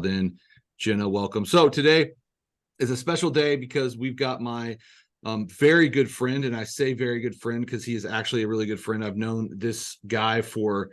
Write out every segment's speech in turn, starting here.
Then Jenna, welcome. So today is a special day because we've got my very good friend, and I say very good friend because he is actually a really good friend. I've known this guy for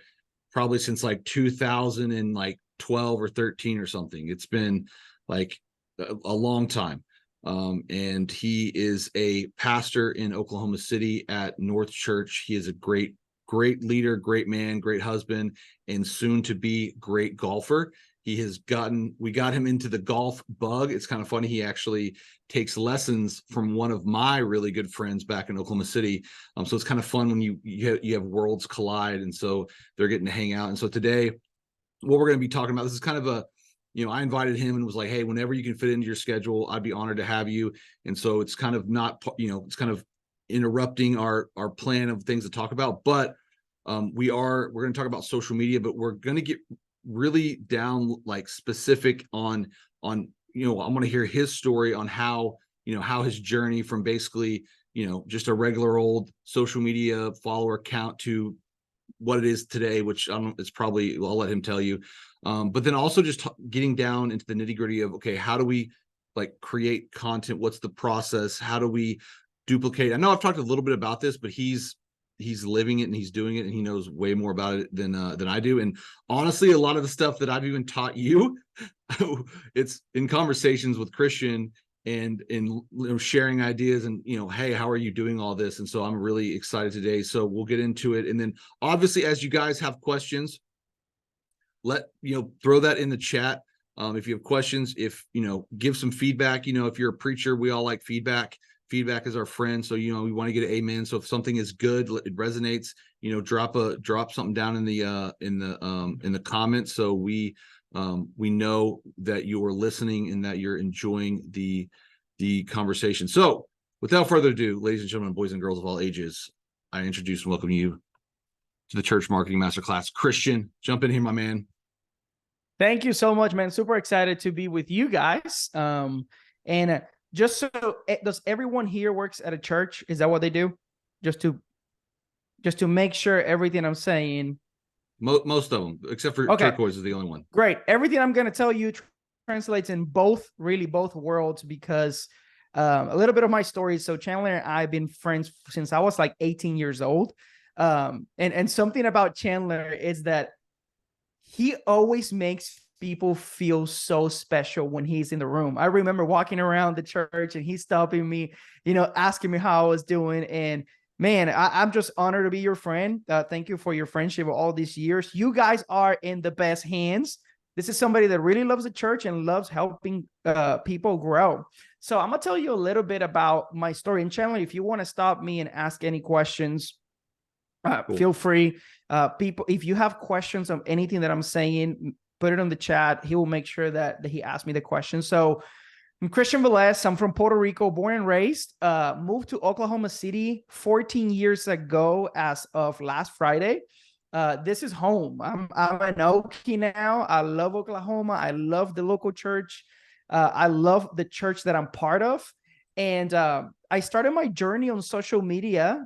probably since like 2012 or 13 or something. It's been like a long time. And he is a pastor in Oklahoma City at North Church. He is a great leader, great man, great husband, and soon to be great golfer. We got him into the golf bug. It's kind of funny. He actually takes lessons from one of my really good friends back in Oklahoma City. So it's kind of fun when you have worlds collide, and so they're getting to hang out. And so today, what we're going to be talking about, this is kind of I invited him and was like, hey, whenever you can fit into your schedule, I'd be honored to have you. And so it's kind of not, it's kind of interrupting our plan of things to talk about. But we're going to talk about social media, but we're going to get really down like specific on I want to hear his story on how his journey from basically just a regular old social media follower count to what it is today, which it's probably, I'll let him tell you, but then also just getting down into the nitty-gritty of, okay, how do we like create content? What's the process? How do we duplicate? I know I've talked a little bit about this, but he's living it and he's doing it, and he knows way more about it than I do. And honestly, a lot of the stuff that I've even taught you, it's in conversations with Christian and in sharing ideas and, hey, how are you doing all this? And so I'm really excited today. So we'll get into it. And then obviously, as you guys have questions, throw that in the chat. If you have questions, give some feedback. If you're a preacher, we all like feedback. Feedback is our friend. So, we want to get an amen. So if something is good, it resonates, drop something down in the comments. So we know that you are listening and that you're enjoying the conversation. So without further ado, ladies and gentlemen, boys and girls of all ages, I introduce and welcome you to the Church Marketing Masterclass. Christian, jump in here, my man. Thank you so much, man. Super excited to be with you guys. And just so, does everyone here works at a church? Is that what they do? Just to make sure everything I'm saying. Most of them, except for Turquoise is the only one. Great. Everything I'm going to tell you translates in both worlds, because a little bit of my story. So Chandler and I have been friends since I was like 18 years old. And something about Chandler is that he always makes people feel so special when he's in the room. I remember walking around the church and he's stopping me, asking me how I was doing. And man, I'm just honored to be your friend. Thank you for your friendship all these years. You guys are in the best hands. This is somebody that really loves the church and loves helping people grow. So I'm going to tell you a little bit about my story. And Chandler, if you want to stop me and ask any questions, cool. Feel free. People, if you have questions on anything that I'm saying, put it on the chat. He will make sure that he asks me the question. So I'm Christian Velez. I'm from Puerto Rico, born and raised. Moved to Oklahoma City 14 years ago as of last Friday. This is home. I'm an Okie now. I love Oklahoma. I love the local church. I love the church that I'm part of. And I started my journey on social media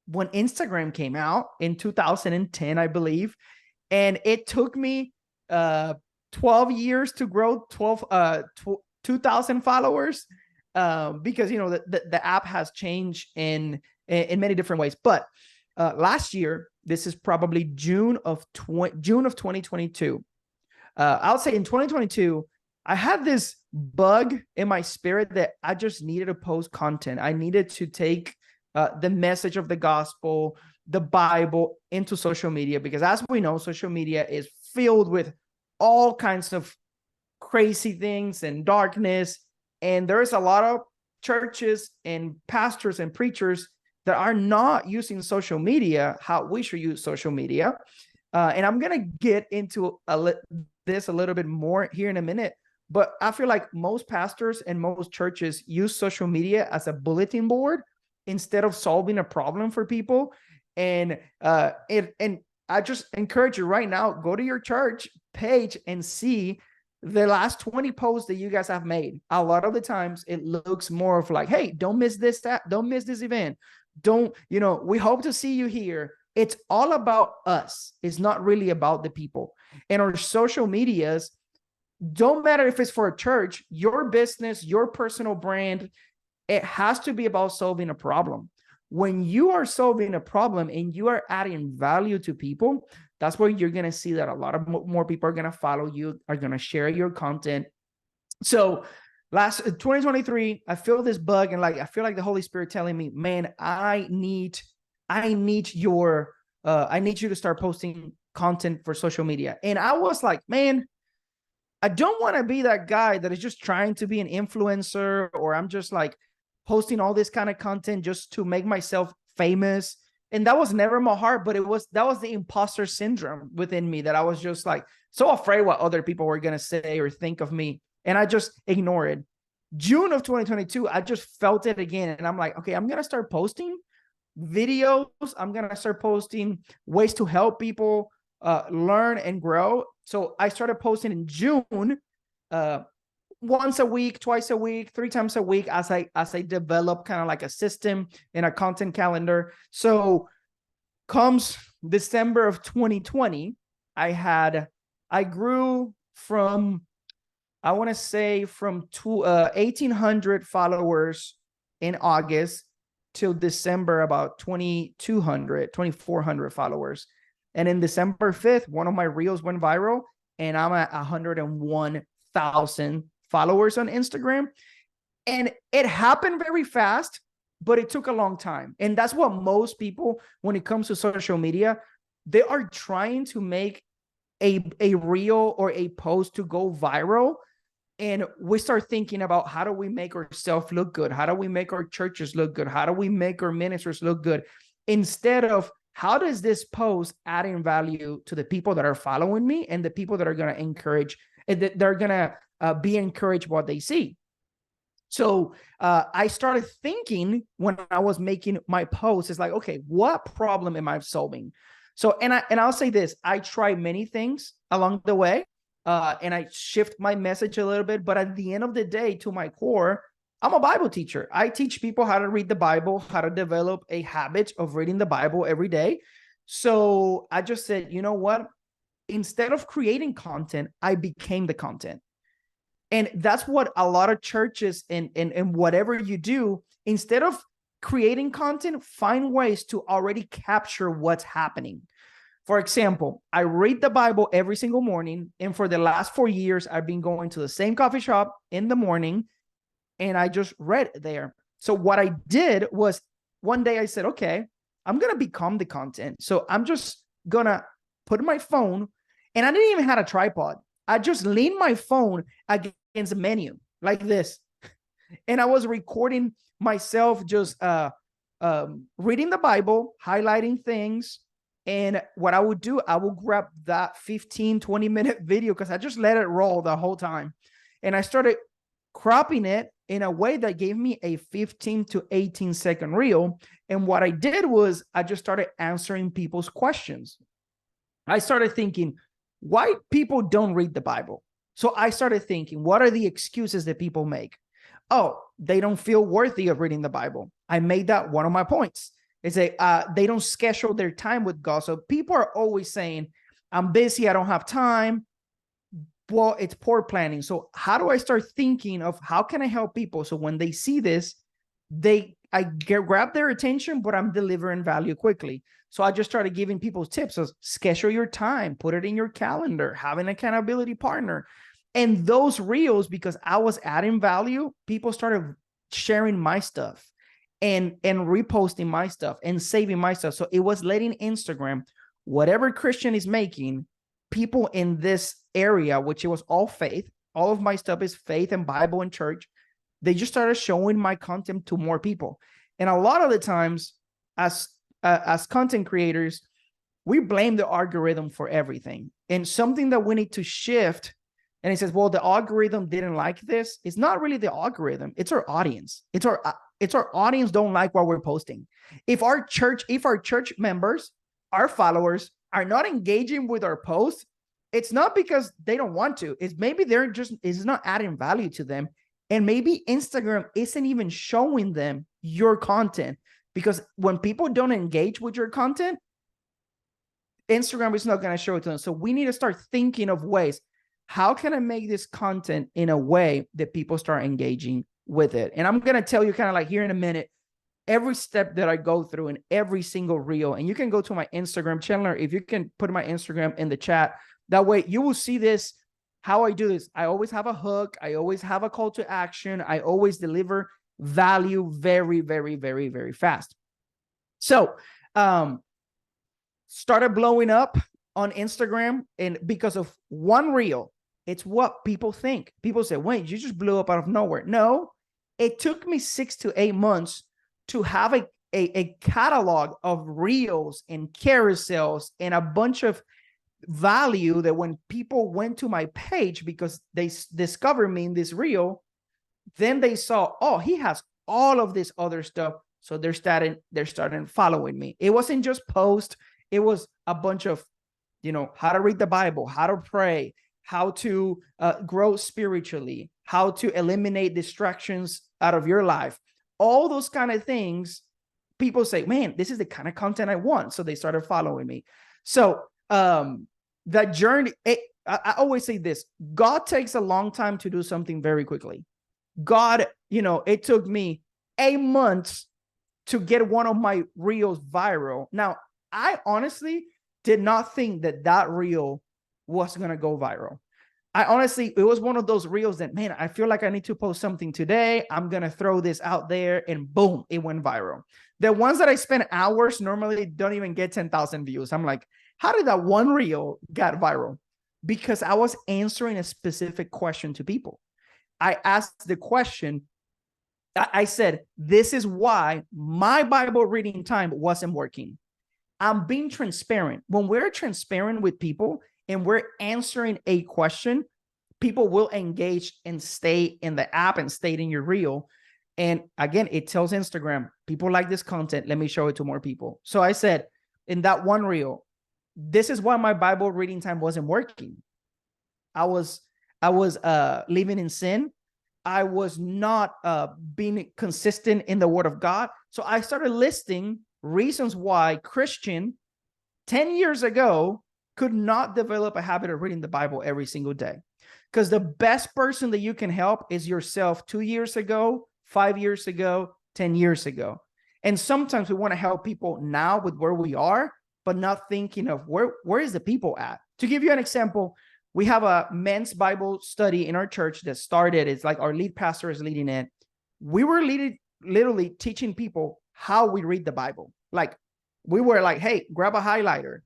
when Instagram came out in 2010, I believe. And it took me 12 years to grow 2,000 followers, because the app has changed in many different ways. But last year, this is probably June of 2022. I would say in 2022, I had this bug in my spirit that I just needed to post content. I needed to take the message of the gospel, the Bible, into social media, because as we know, social media is filled with all kinds of crazy things and darkness. And there's a lot of churches and pastors and preachers that are not using social media how we should use social media. And I'm going to get into this a little bit more here in a minute. But I feel like most pastors and most churches use social media as a bulletin board instead of solving a problem for people. And I just encourage you right now, go to your church page and see the last 20 posts that you guys have made. A lot of the times it looks more of like, hey, don't miss this, don't miss this event. We hope to see you here. It's all about us. It's not really about the people. And our social medias, don't matter if it's for a church, your business, your personal brand, it has to be about solving a problem. When you are solving a problem and you are adding value to people, that's where you're going to see that a lot of more people are going to follow you, are going to share your content. So last 2023, I feel this bug, and like I feel like the Holy Spirit telling me, man, I need you to start posting content for social media. And I was like, man, I don't want to be that guy that is just trying to be an influencer, or I'm just like posting all this kind of content just to make myself famous. And that was never my heart, but that was the imposter syndrome within me, that I was just like so afraid what other people were going to say or think of me. And I just ignored it. June of 2022, I just felt it again. And I'm like, okay, I'm going to start posting videos. I'm going to start posting ways to help people learn and grow. So I started posting in June, once a week, twice a week, 3 times a week, as I develop kind of like a system and a content calendar. So comes December of 2020, I grew from, I want to say from 1,800 followers in August till December, about 2,400 followers. And in December 5th, one of my reels went viral, and I'm at 101,000 followers on Instagram. And it happened very fast, but it took a long time. And that's what most people, when it comes to social media, they are trying to make a reel or a post to go viral. And we start thinking about, how do we make ourselves look good? How do we make our churches look good? How do we make our ministers look good? Instead of, how does this post adding value to the people that are following me and the people that are going to encourage, and that they're going to be encouraged what they see? So I started thinking, when I was making my posts, it's like, okay, what problem am I solving? So, and I'll say this, I try many things along the way, and I shift my message a little bit, but at the end of the day, to my core, I'm a Bible teacher. I teach people how to read the Bible, how to develop a habit of reading the Bible every day. So I just said, you know what? Instead of creating content, I became the content. And that's what a lot of churches and whatever you do, instead of creating content, find ways to already capture what's happening. For example, I read the Bible every single morning. And for the last 4 years, I've been going to the same coffee shop in the morning, and I just read there. So what I did was, one day I said, okay, I'm going to become the content. So I'm just going to put my phone, and I didn't even have a tripod. I just leaned my phone against the menu like this. And I was recording myself just reading the Bible, highlighting things. And what I would do, I would grab that 15-20 minute video, because I just let it roll the whole time. And I started cropping it in a way that gave me a 15 to 18 second reel. And what I did was, I just started answering people's questions. I started thinking, why people don't read the Bible? So I started thinking, what are the excuses that people make? Oh, they don't feel worthy of reading the Bible. I made that one of my points. It's they don't schedule their time with God. So people are always saying, I'm busy, I don't have time. Well, it's poor planning. So how do I start thinking of, how can I help people? So when they see this, I grab their attention, but I'm delivering value quickly. So I just started giving people tips of schedule your time, put it in your calendar, have an accountability partner. And those reels, because I was adding value, people started sharing my stuff and reposting my stuff and saving my stuff. So it was letting Instagram, whatever Christian is making, people in this area, which it was all faith, all of my stuff is faith and Bible and church, they just started showing my content to more people. And a lot of the times, as content creators, we blame the algorithm for everything. And something that we need to shift, and it says, well, the algorithm didn't like this. It's not really the algorithm. It's our audience. It's our audience don't like what we're posting. If our church members, our followers, are not engaging with our posts, it's not because they don't want to. It's maybe it's not adding value to them. And maybe Instagram isn't even showing them your content, because when people don't engage with your content, Instagram is not going to show it to them. So we need to start thinking of ways. how can I make this content in a way that people start engaging with it? And I'm going to tell you kind of like here in a minute, every step that I go through in every single reel. And you can go to my Instagram, Chandler, if you can put my Instagram in the chat, that way you will see this, how I do this. I always have a hook. I always have a call to action. I always deliver value very, very, very, very fast. So, started blowing up on Instagram, and because of one reel. It's what people think. People say, wait, you just blew up out of nowhere. No, it took me 6 to 8 months to have a catalog of reels and carousels and a bunch of value that when people went to my page because they discovered me in this reel, then they saw, oh, he has all of this other stuff. So they're starting following me. It wasn't just post. It was a bunch of, how to read the Bible, how to pray, how to grow spiritually, how to eliminate distractions out of your life. All those kind of things, people say, man, this is the kind of content I want. So they started following me. So that journey, I always say this, God takes a long time to do something very quickly. God, it took me 8 months to get one of my reels viral. Now, I honestly did not think that reel was going to go viral. It was one of those reels that, man, I feel like I need to post something today. I'm going to throw this out there, and boom, it went viral. The ones that I spend hours normally don't even get 10,000 views. I'm like, how did that one reel get viral? Because I was answering a specific question to people. I asked the question, I said, this is why my Bible reading time wasn't working. I'm being transparent. When we're transparent with people and we're answering a question, people will engage and stay in the app and stay in your reel. And again, it tells Instagram, people like this content. Let me show it to more people. So I said in that one reel, this is why my Bible reading time wasn't working. I was living in sin. I was not being consistent in the word of God. So I started listing reasons why Christian 10 years ago could not develop a habit of reading the Bible every single day. Because the best person that you can help is yourself 2 years ago, 5 years ago, 10 years ago. And sometimes we want to help people now with where we are, but not thinking of where is the people at. To give you an example, we have a men's Bible study in our church that started. It's like our lead pastor is leading it. We were literally teaching people how we read the Bible. Like we were like, hey, grab a highlighter.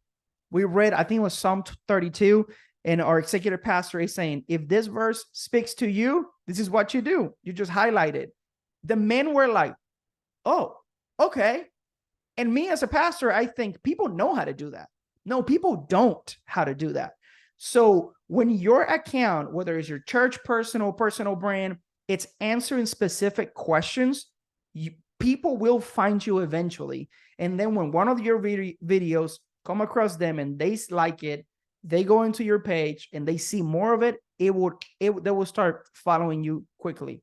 We read, I think it was Psalm 32. And our executive pastor is saying, if this verse speaks to you, this is what you do. You just highlight it. The men were like, oh, okay. And me as a pastor, I think people know how to do that. No, people don't how to do that. So when your account, whether it's your church, personal brand, it's answering specific questions, people will find you eventually. And then when one of your videos come across them and they like it, they go into your page and they see more of it, they will start following you quickly.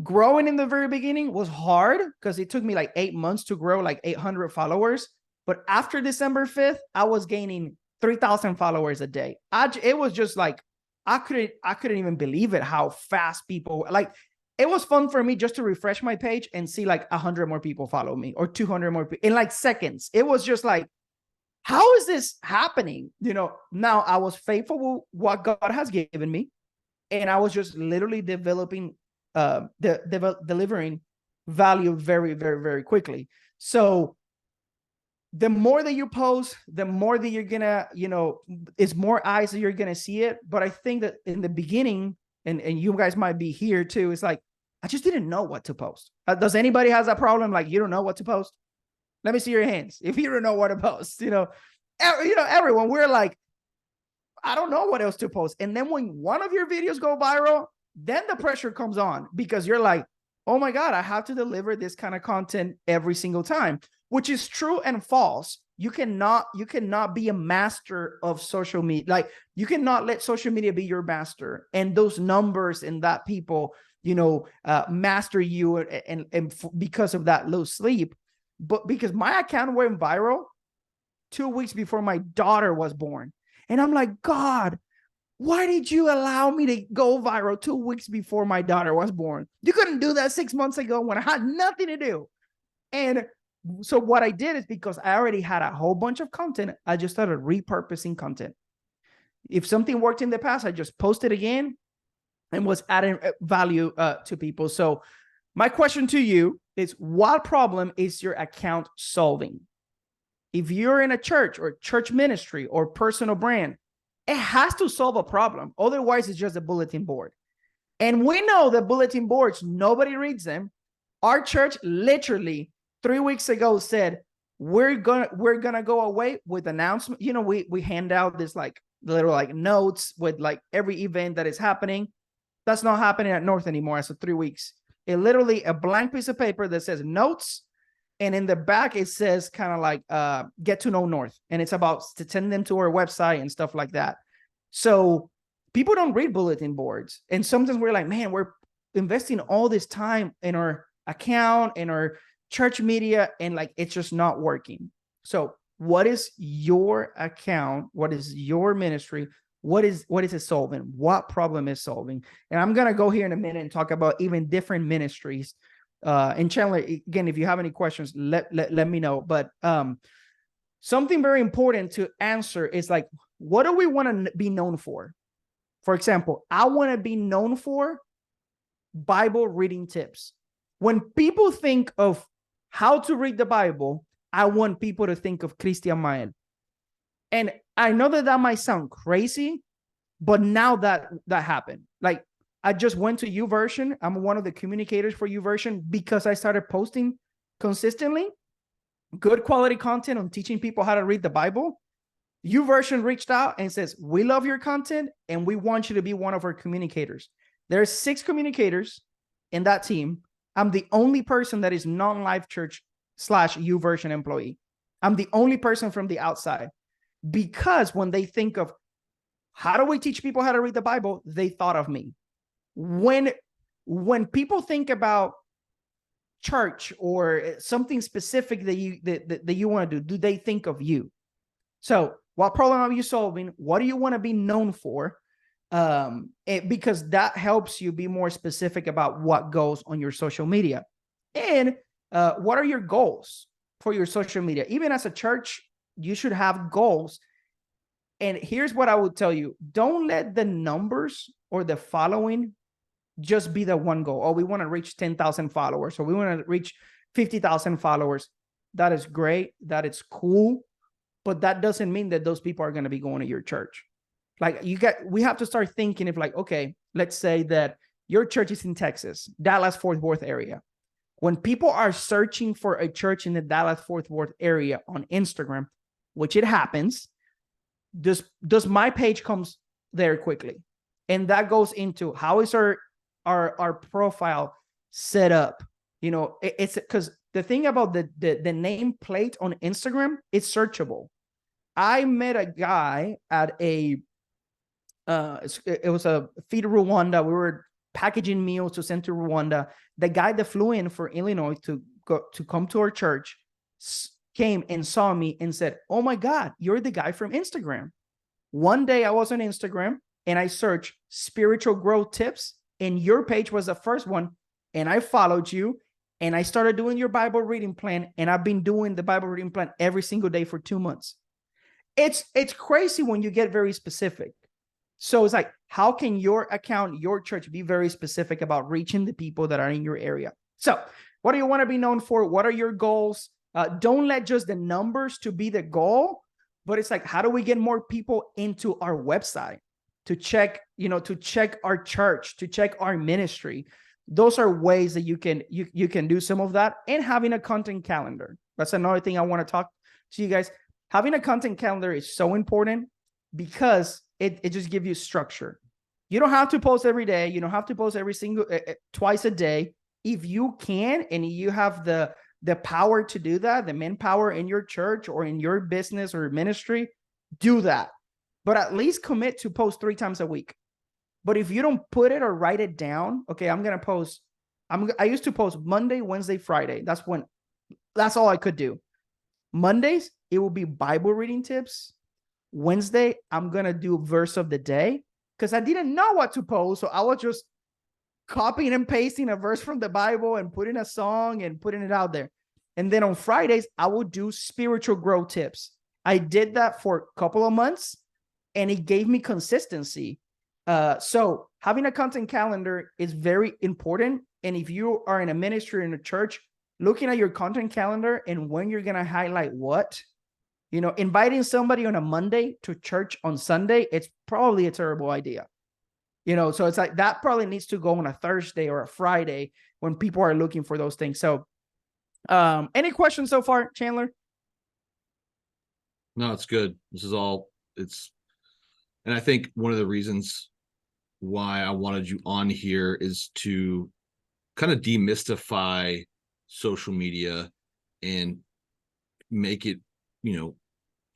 Growing in the very beginning was hard because it took me like 8 months to grow like 800 followers. But after December 5th, I was gaining 3,000 followers a day. It was just like, I couldn't even believe it, how fast people, like, it was fun for me just to refresh my page and see like 100 more people follow me or 200 more people in like seconds. It was just like, how is this happening? Now I was faithful with what God has given me. And I was just literally developing, delivering value very, very, very quickly. So the more that you post, the more that you're gonna, it's more eyes that you're gonna see it. But I think that in the beginning, and you guys might be here too, it's like, I just didn't know what to post. Does anybody has that problem? Like, you don't know what to post? Let me see your hands. If you don't know what to post, everyone, we're like, I don't know what else to post. And then when one of your videos go viral, then the pressure comes on because you're like, oh my God, I have to deliver this kind of content every single time, which is true and false. You cannot be a master of social media. Like, you cannot let social media be your master and those numbers and that people, master you and because of that lose sleep. But because my account went viral 2 weeks before my daughter was born. And I'm like, God, why did you allow me to go viral 2 weeks before my daughter was born? You couldn't do that 6 months ago when I had nothing to do. And so what I did is, because I already had a whole bunch of content, I just started repurposing content. If something worked in the past, I just posted again and was adding value to people. So my question to you is, what problem is your account solving? If you're in a church or church ministry or personal brand, it has to solve a problem. Otherwise, it's just a bulletin board. And we know that bulletin boards, nobody reads them. Our church literally 3 weeks ago said, we're gonna go away with announcement. You know, we hand out this like little like notes with like every event that is happening. That's not happening at North anymore as of 3 weeks. It literally a blank piece of paper that says notes. And in the back, it says kind of like get to know North. And it's about to send them to our website and stuff like that. So people don't read bulletin boards. And sometimes we're like, man, we're investing all this time in our account, in our church media, and like, it's just not working. So what is your account? What is your ministry? What is it solving? What problem is solving? And I'm going to go here in a minute and talk about even different ministries. And Chandler, again, if you have any questions, let me know. But something very important to answer is like, what do we want to be known for? For example, I want to be known for Bible reading tips. When people think of how to read the Bible, I want people to think of Christian Mael. And I know that might sound crazy, but now that happened, like, I just went to YouVersion. I'm one of the communicators for YouVersion because I started posting consistently good quality content on teaching people how to read the Bible. YouVersion reached out and says, we love your content and we want you to be one of our communicators. There's 6 communicators in that team. I'm the only person that is non-Life Church / YouVersion employee. I'm the only person from the outside, because when they think of how do we teach people how to read the Bible, they thought of me. When people think about church or something specific that you want to do they think of you? So what problem are you solving? What do you want to be known for? Because that helps you be more specific about what goes on your social media. And what are your goals for your social media? Even as a church, you should have goals. And here's what I would tell you. Don't let the numbers or the following just be the one goal. Oh, we want to reach 10,000 followers, or we want to reach 50,000 followers. That is great. That is cool. But that doesn't mean that those people are going to be going to your church. Like, we have to start thinking of like, okay, let's say that your church is in Texas, Dallas-Fort Worth area. When people are searching for a church in the Dallas-Fort Worth area on Instagram, which it happens, does my page comes there quickly? And that goes into how is our profile set up? You know, it's because the thing about the nameplate on Instagram, it's searchable. I met a guy at it was a Feed Rwanda. We were packaging meals to send to Rwanda. The guy that flew in for Illinois to come to our church came and saw me and said, oh my God, you're the guy from Instagram. One day I was on Instagram and I searched spiritual growth tips, and your page was the first one. And I followed you and I started doing your Bible reading plan. And I've been doing the Bible reading plan every single day for 2 months. It's crazy when you get very specific. So it's like, how can your account, your church be very specific about reaching the people that are in your area? So what do you want to be known for? What are your goals? Don't let just the numbers to be the goal, but it's like, how do we get more people into our website to check our church, to check our ministry? Those are ways that you can do some of that. And having a content calendar. That's another thing I want to talk to you guys. Having a content calendar is so important because it just gives you structure. You don't have to post every day. You don't have to post every single twice a day. If you can, and you have the power to do that, the manpower in your church or in your business or ministry, do that. But at least commit to post 3 times a week. But if you don't put it or write it down, okay, I'm going to post. I used to post Monday, Wednesday, Friday. That's all I could do. Mondays, it will be Bible reading tips. Wednesday, I'm going to do verse of the day, because I didn't know what to post. So I was just copying and pasting a verse from the Bible and putting a song and putting it out there. And then on Fridays, I would do spiritual growth tips. I did that for a couple of months and it gave me consistency. So having a content calendar is very important. And if you are in a ministry in a church, looking at your content calendar and when you're going to highlight what, inviting somebody on a Monday to church on Sunday, it's probably a terrible idea. So it's like that probably needs to go on a Thursday or a Friday when people are looking for those things. So any questions so far, Chandler? No, it's good. This is all and I think one of the reasons why I wanted you on here is to kind of demystify social media and make it,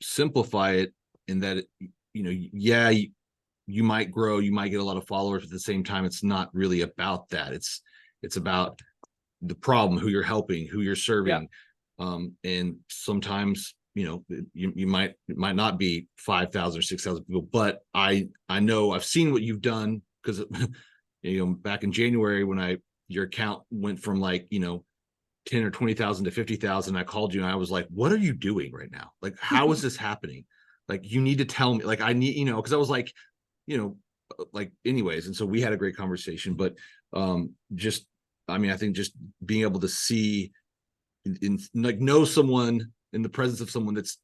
simplify it in that, you might grow, you might get a lot of followers, but at the same time, it's not really about that. It's about the problem, who you're helping, who you're serving. Yeah. And sometimes, it might not be 5,000 or 6,000 people, but I know I've seen what you've done because, back in January when your account went from 10 or 20,000 to 50,000, I called you and I was like, what are you doing right now? Like, how is this happening? Like, you need to tell me, I need, because I was like, anyways. And so we had a great conversation, but I think just being able to see know someone in the presence of someone that's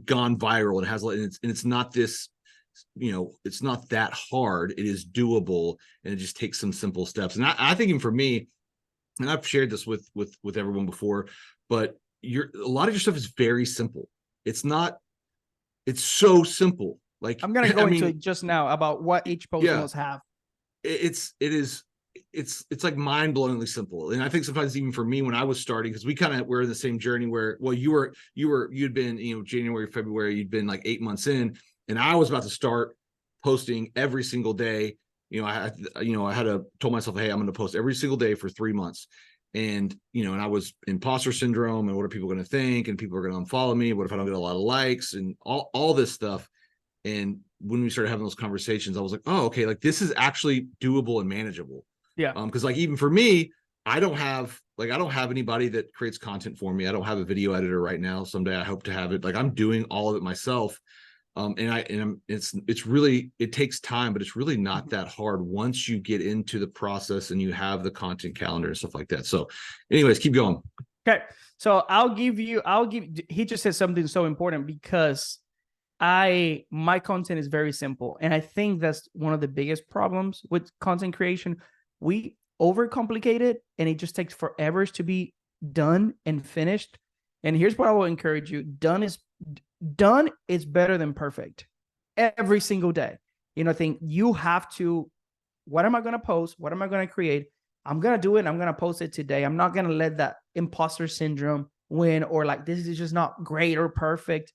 gone viral and has, and it's not this, it's not that hard. It is doable. And it just takes some simple steps. And I think even for me, and I've shared this with everyone before, but a lot of your stuff is very simple. It's so simple. Like, I'm going to go into it just now about what each post must have. It's like mind-blowingly simple. And I think sometimes even for me when I was starting, because we kind of were in the same journey where, well, you'd been, January, February, you'd been like 8 months in, and I was about to start posting every single day. I told myself, hey, I'm going to post every single day for 3 months. And, and I was imposter syndrome and what are people going to think? And people are going to unfollow me. What if I don't get a lot of likes and all this stuff? And when we started having those conversations, I was like, oh, okay, like this is actually doable and manageable. Yeah. Because even for me, I don't have anybody that creates content for me. I don't have a video editor right now. Someday I hope to have it. Like, I'm doing all of it myself. It's really, it takes time, but it's really not that hard once you get into the process and you have the content calendar and stuff like that. So anyways, keep going. Okay. So he just said something so important because my content is very simple. And I think that's one of the biggest problems with content creation. We overcomplicate it and it just takes forever to be done and finished. And here's what I will encourage you. Done is better than perfect every single day. I think you have to, what am I going to post? What am I going to create? I'm going to do it. And I'm going to post it today. I'm not going to let that imposter syndrome win or like, this is just not great or perfect,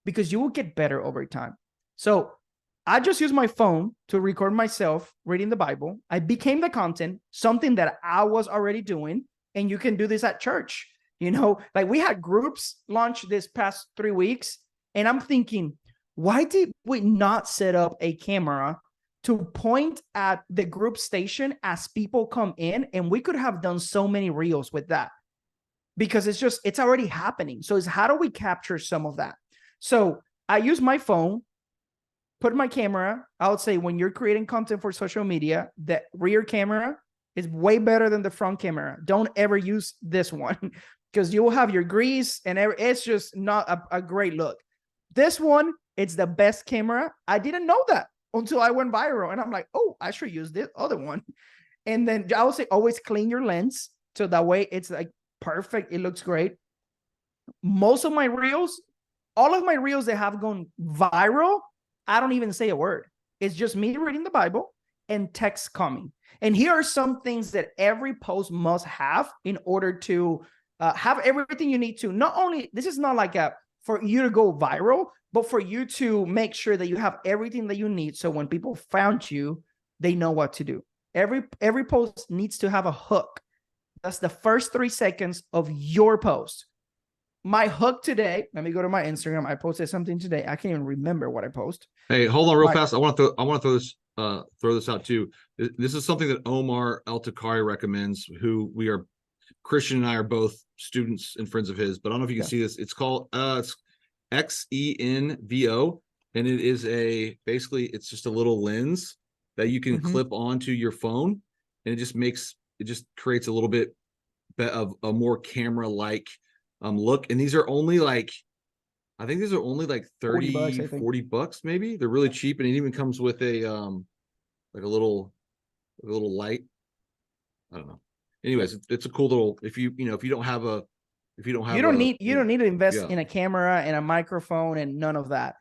because you will get better over time. So I just use my phone to record myself reading the Bible. I became the content, something that I was already doing. And you can do this at church. Like we had groups launch this past 3 weeks. And I'm thinking, why did we not set up a camera to point at the group station as people come in? And we could have done so many reels with that because it's already happening. So it's how do we capture some of that? So I use my phone, put my camera. I would say when you're creating content for social media, the rear camera is way better than the front camera. Don't ever use this one because you will have your grease and it's just not a great look. This one, it's the best camera. I didn't know that until I went viral. And I'm like, oh, I should use this other one. And then I would say always clean your lens. So that way it's like perfect. It looks great. Most of my reels, all of my reels that have gone viral, I don't even say a word. It's just me reading the Bible and text coming. And here are some things that every post must have in order to have everything you need to. Not only, this is not like for you to go viral, but for you to make sure that you have everything that you need. So when people found you, they know what to do. Every post needs to have a hook. That's the first 3 seconds of your post. My hook today, let me go to my Instagram. I posted something today. I can't even remember what I posted. Hey, hold on real fast. I want to throw this. throw this out too. This is something that Omar El-Takari recommends, who Christian and I are both students and friends of his, but I don't know if you can see this. It's called it's XENVO, and it is basically it's just a little lens that you can clip onto your phone, and it just creates a little bit of a more camera-like look. And these are only like, I think these are only like 30, 40 bucks maybe. They're really cheap, and it even comes with a like a little light. I don't know. Anyways, it's a cool little, if you don't have a, you don't need to invest in a camera and a microphone and none of that.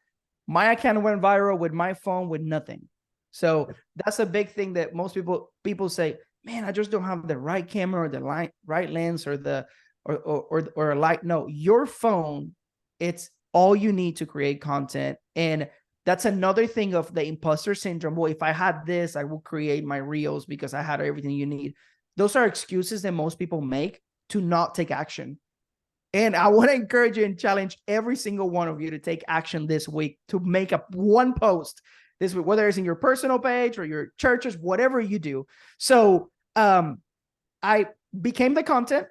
My account went viral with my phone with nothing. So that's a big thing that most people say, man, I just don't have the right camera or the right lens or the or a light. No, your phone, it's all you need to create content. And that's another thing of the imposter syndrome. Well, if I had this, I will create my reels because I had everything you need. Those are excuses that most people make to not take action. And I want to encourage you and challenge every single one of you to take action this week, to make up one post this week, whether it's in your personal page or your churches, whatever you do. So I became the content.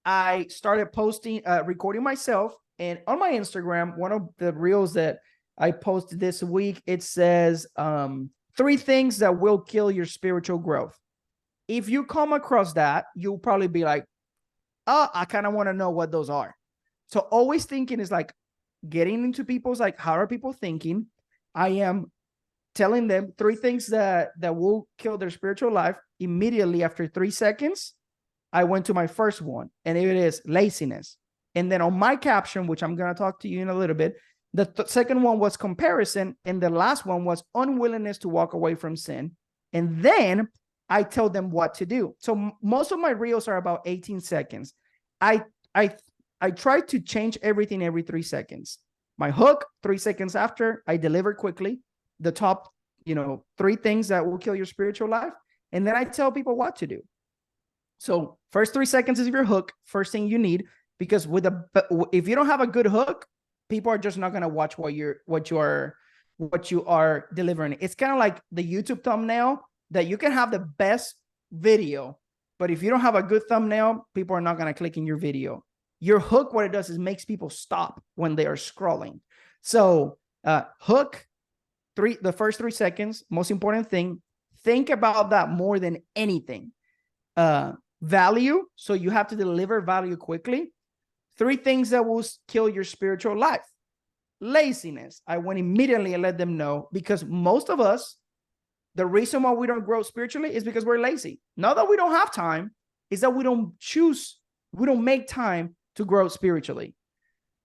I started posting, recording myself. And on my Instagram, one of the reels that I posted this week, it says 3 things that will kill your spiritual growth. If you come across that, you'll probably be like, oh, I kind of want to know what those are. So always thinking is like getting into people's, like, how are people thinking? I am telling them 3 things that will kill their spiritual life. Immediately after 3 seconds, I went to my first one, and it is laziness. And then on my caption, which I'm going to talk to you in a little bit, the second one was comparison. And the last one was unwillingness to walk away from sin. And then I tell them what to do. So most of my reels are about 18 seconds. I try to change everything every 3 seconds. My hook, 3 seconds after, I deliver quickly the top, 3 things that will kill your spiritual life. And then I tell people what to do. So first 3 seconds is your hook, first thing you need, because if you don't have a good hook, people are just not going to watch what you are delivering. It's kind of like the YouTube thumbnail, that you can have the best video, but if you don't have a good thumbnail, people are not going to click in your video. Your hook, what it does is makes people stop when they are scrolling. So hook, the first 3 seconds, most important thing, think about that more than anything. Value, so you have to deliver value quickly. 3 things that will kill your spiritual life. Laziness, I went immediately and let them know, because most of us, the reason why we don't grow spiritually is because we're lazy. Not that we don't have time, is that we don't make time to grow spiritually.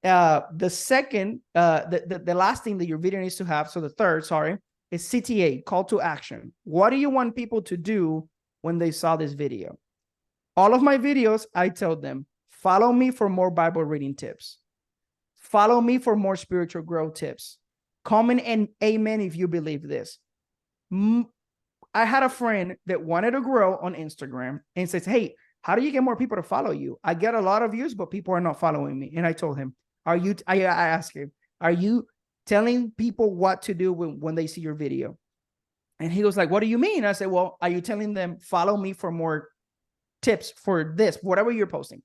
The second, the last thing that your video needs to have, so the third, is CTA, call to action. What do you want people to do when they saw this video? All of my videos, I tell them, follow me for more Bible reading tips. Follow me for more spiritual growth tips. Comment and amen if you believe this. I had a friend that wanted to grow on Instagram and says, hey, how do you get more people to follow you? I get a lot of views, but people are not following me. And I told him, I asked him, are you telling people what to do when they see your video? And he was like, what do you mean? I said, well, are you telling them, follow me for more tips for this, whatever you're posting?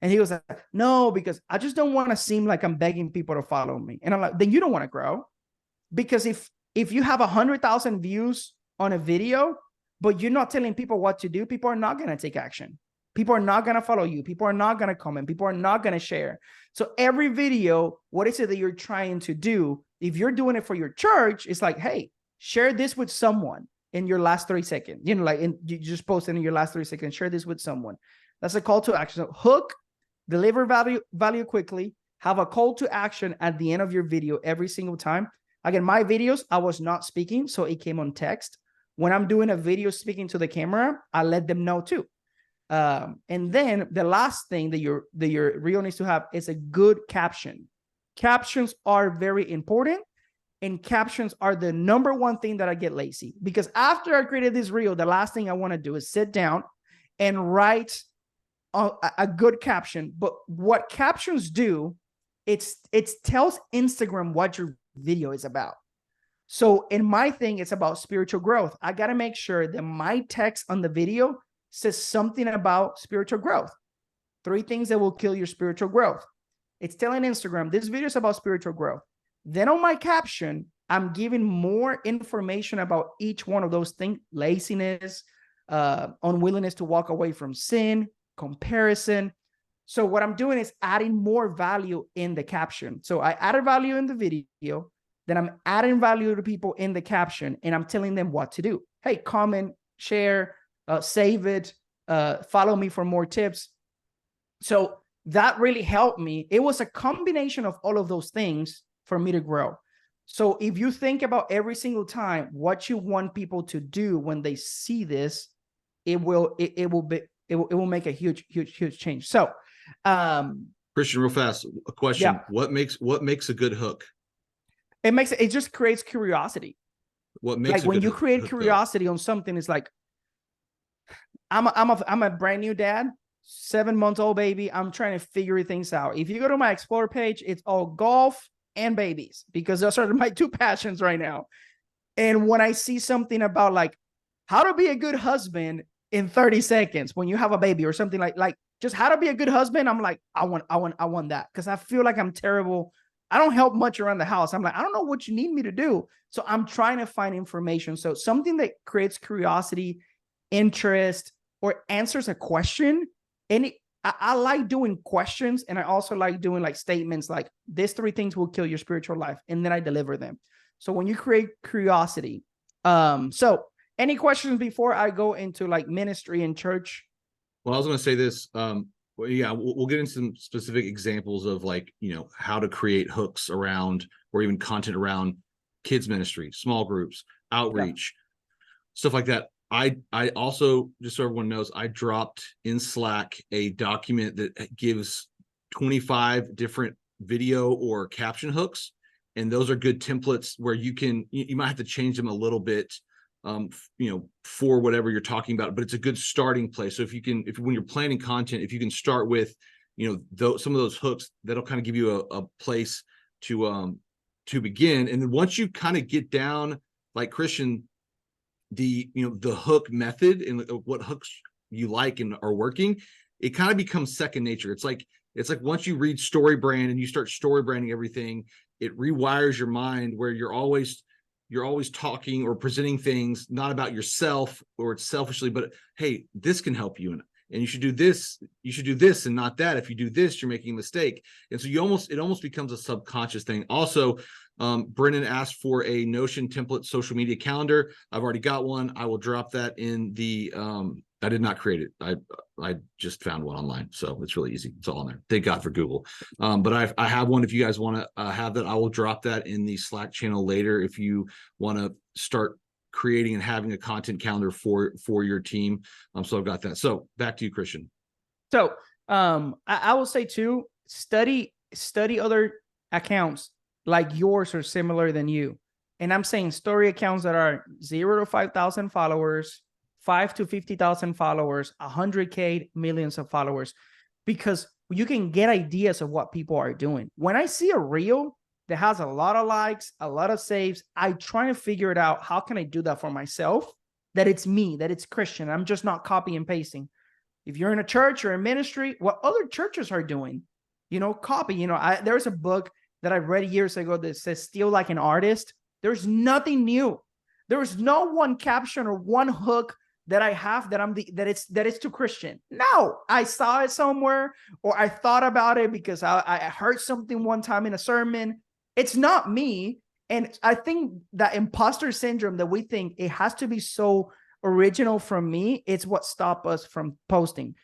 And he was like, no, because I just don't want to seem like I'm begging people to follow me. And I'm like, then you don't want to grow. Because if you have 100,000 views on a video, but you're not telling people what to do, people are not going to take action. People are not going to follow you. People are not going to comment. People are not going to share. So every video, what is it that you're trying to do? If you're doing it for your church, it's like, hey, share this with someone in your last 3 seconds. You just post it in your last 3 seconds, share this with someone. That's a call to action. So hook, deliver value quickly, have a call to action at the end of your video every single time. Again, my videos, I was not speaking, so it came on text. When I'm doing a video speaking to the camera, I let them know too. And then the last thing that your reel needs to have is a good caption. Captions are very important, and captions are the number one thing that I get lazy. Because after I created this reel, the last thing I want to do is sit down and write a good caption. But what captions do, it tells Instagram what your video is about. So in my thing, it's about spiritual growth. I got to make sure that my text on the video says something about spiritual growth. 3 things that will kill your spiritual growth. It's telling Instagram, this video is about spiritual growth. Then on my caption, I'm giving more information about each one of those things: laziness, unwillingness to walk away from sin, comparison. So what I'm doing is adding more value in the caption. So I added value in the video, then I'm adding value to people in the caption, and I'm telling them what to do. Hey, comment, share, save it, follow me for more tips. So that really helped me. It was a combination of all of those things for me to grow. So if you think about every single time what you want people to do when they see this, it will make a huge change. So Christian, real fast, a question. Yeah. What makes a good hook? It just creates curiosity. What makes like when you create curiosity on something, it's like, I'm a brand new dad, 7 months old baby. I'm trying to figure things out. If you go to my Explore page, it's all golf and babies, because those are my 2 passions right now. And when I see something about like how to be a good husband in 30 seconds when you have a baby, or something like just how to be a good husband, I'm like, I want that, because I feel like I'm terrible. I don't help much around the house. I'm like, I don't know what you need me to do. So I'm trying to find information. So something that creates curiosity, interest, or answers a question. And I like doing questions, and I also like doing like statements like, these 3 things will kill your spiritual life, and then I deliver them. So when you create curiosity, so any questions before I go into like ministry and church? Well, I was going to say this. Well, yeah, we'll get into some specific examples of like, how to create hooks around, or even content around kids ministry, small groups, outreach, stuff like that. I also, just so everyone knows, I dropped in Slack a document that gives 25 different video or caption hooks. And those are good templates where you might have to change them a little bit, for whatever you're talking about, but it's a good starting place. So when you're planning content, if you can start with, some of those hooks, that'll kind of give you a place to begin. And then once you kind of get down, like Christian, the hook method and what hooks you like and are working, it kind of becomes second nature. It's like once you read StoryBrand and you start story branding everything, it rewires your mind where you're always talking or presenting things not about yourself or it's selfishly, but hey, this can help you, and you should do this and not that. If you do this, you're making a mistake. And so it almost becomes a subconscious thing. Also, Brennan asked for a Notion template social media calendar. I've already got one. I will drop that in the I did not create it. I just found one online, so it's really easy. It's all in there. Thank God for Google. But I have one. If you guys want to have that, I will drop that in the Slack channel later. If you want to start creating and having a content calendar for your team, so I've got that. So back to you, Christian. So I will say too, study other accounts like yours or similar than you. And I'm saying story accounts that are 0 to 5,000 followers, 5 to 50,000 followers, 100K, millions of followers, because you can get ideas of what people are doing. When I see a reel that has a lot of likes, a lot of saves, I try to figure it out. How can I do that for myself? That it's me, that it's Christian. I'm just not copy and pasting. If you're in a church or a ministry, what other churches are doing, copy. There's a book that I read years ago that says steal like an artist. There's nothing new. There's no one caption or one hook that I have that it's too Christian. No, I saw it somewhere, or I thought about it because I heard something one time in a sermon. It's not me. And I think that imposter syndrome that we think it has to be so original from me, it's what stops us from posting.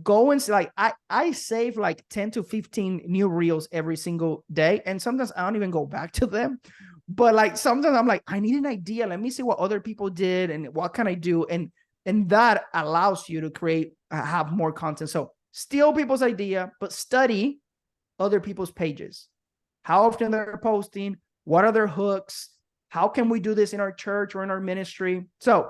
Go and like I save like 10 to 15 new reels every single day, and sometimes I don't even go back to them. But like sometimes I'm like, I need an idea. Let me see what other people did and what can I do, and that allows you to have more content. So steal people's idea, but study other people's pages. How often they're posting? What are their hooks? How can we do this in our church or in our ministry? So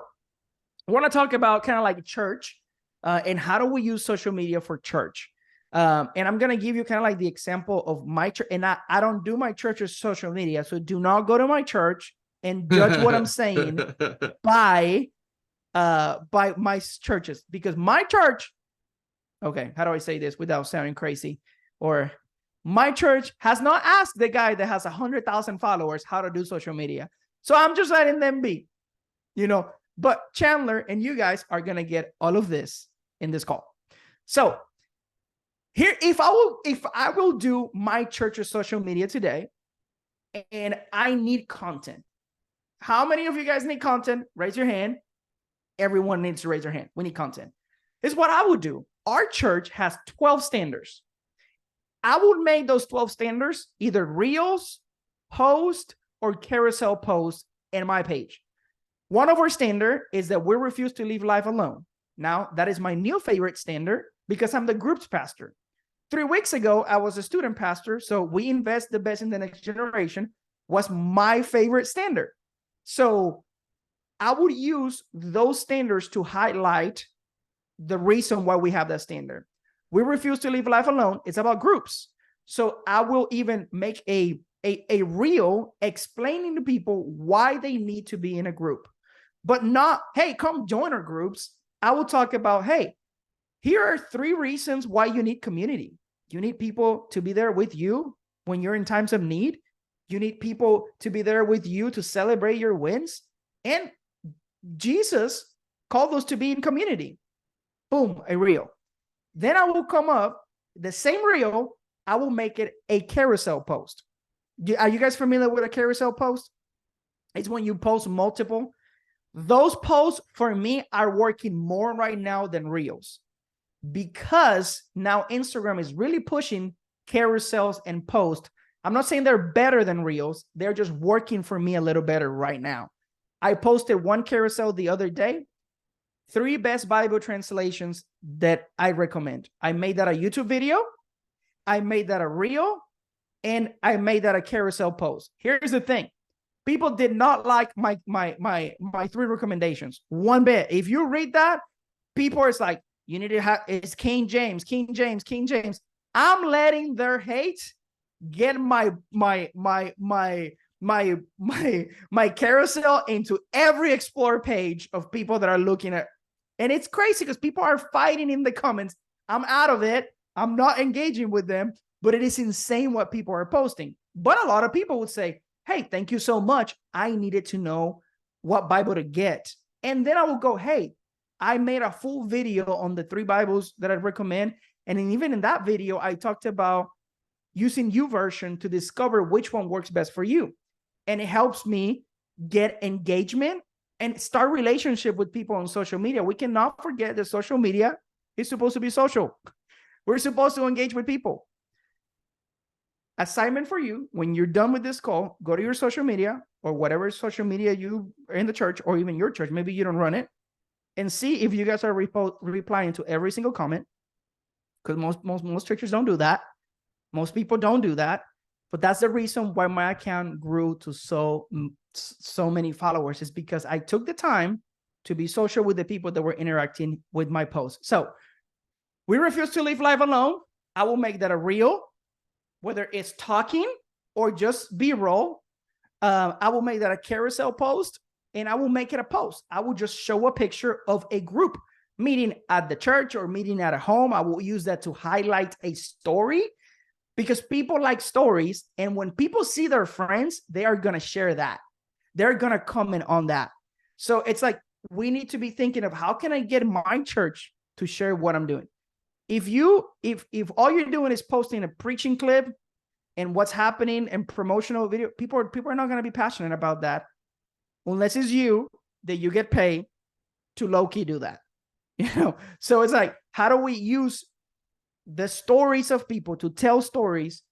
I want to talk about kind of like church. And how do we use social media for church? And I'm going to give you kind of like the example of my church. And I don't do my church's social media. So do not go to my church and judge what I'm saying by my churches, because my church, okay, how do I say this without sounding crazy? Or my church has not asked the guy that has 100,000 followers how to do social media. So I'm just letting them be, but Chandler and you guys are going to get all of this in this call. So here, if I will do my church's social media today and I need content, how many of you guys need content? Raise your hand. Everyone needs to raise their hand. We need content. This is what I would do. Our church has 12 standards. I would make those 12 standards either reels, post, or carousel posts in my page. One of our standards is that we refuse to leave life alone. Now, that is my new favorite standard because I'm the group's pastor. 3 weeks ago, I was a student pastor, so we invest the best in the next generation was my favorite standard. So I would use those standards to highlight the reason why we have that standard. We refuse to leave life alone. It's about groups. So I will even make a reel explaining to people why they need to be in a group, but not, hey, come join our groups. I will talk about, hey, here are 3 reasons why you need community. You need people to be there with you when you're in times of need. You need people to be there with you to celebrate your wins. And Jesus called us to be in community. Boom, a reel. Then I will come up, the same reel, I will make it a carousel post. Are you guys familiar with a carousel post? It's when you post multiple. Those posts for me are working more right now than reels, because now Instagram is really pushing carousels and posts. I'm not saying they're better than reels. They're just working for me a little better right now. I posted one carousel the other day, 3 best Bible translations that I recommend. I made that a YouTube video, I made that a reel, and I made that a carousel post. Here's the thing. People did not like my 3 recommendations one bit. If you read that, people are like, you need to have, it's King James, King James, King James. I'm letting their hate get my carousel into every explore page of people that are looking at. And it's crazy because people are fighting in the comments. I'm out of it. I'm not engaging with them, but it is insane what people are posting. But a lot of people would say, hey, thank you so much. I needed to know what Bible to get. And then I will go, hey, I made a full video on the 3 Bibles that I recommend. And even in that video, I talked about using YouVersion to discover which one works best for you. And it helps me get engagement and start relationship with people on social media. We cannot forget that social media is supposed to be social. We're supposed to engage with people. Assignment for you, when you're done with this call, go to your social media or whatever social media you are in the church, or even your church, maybe you don't run it, and see if you guys are replying to every single comment. Because most churches don't do that. Most people don't do that. But that's the reason why my account grew to so many followers, is because I took the time to be social with the people that were interacting with my posts. So we refuse to leave life alone. I will make that a reel, whether it's talking or just B-roll. I will make that a carousel post, and I will make it a post. I will just show a picture of a group meeting at the church or meeting at a home. I will use that to highlight a story, because people like stories. And when people see their friends, they are going to share that. They're going to comment on that. So it's like, we need to be thinking of, how can I get my church to share what I'm doing? If all you're doing is posting a preaching clip and what's happening and promotional video, people are not going to be passionate about that, unless it's you that you get paid to low-key do that. So it's like, how do we use the stories of people to tell stories,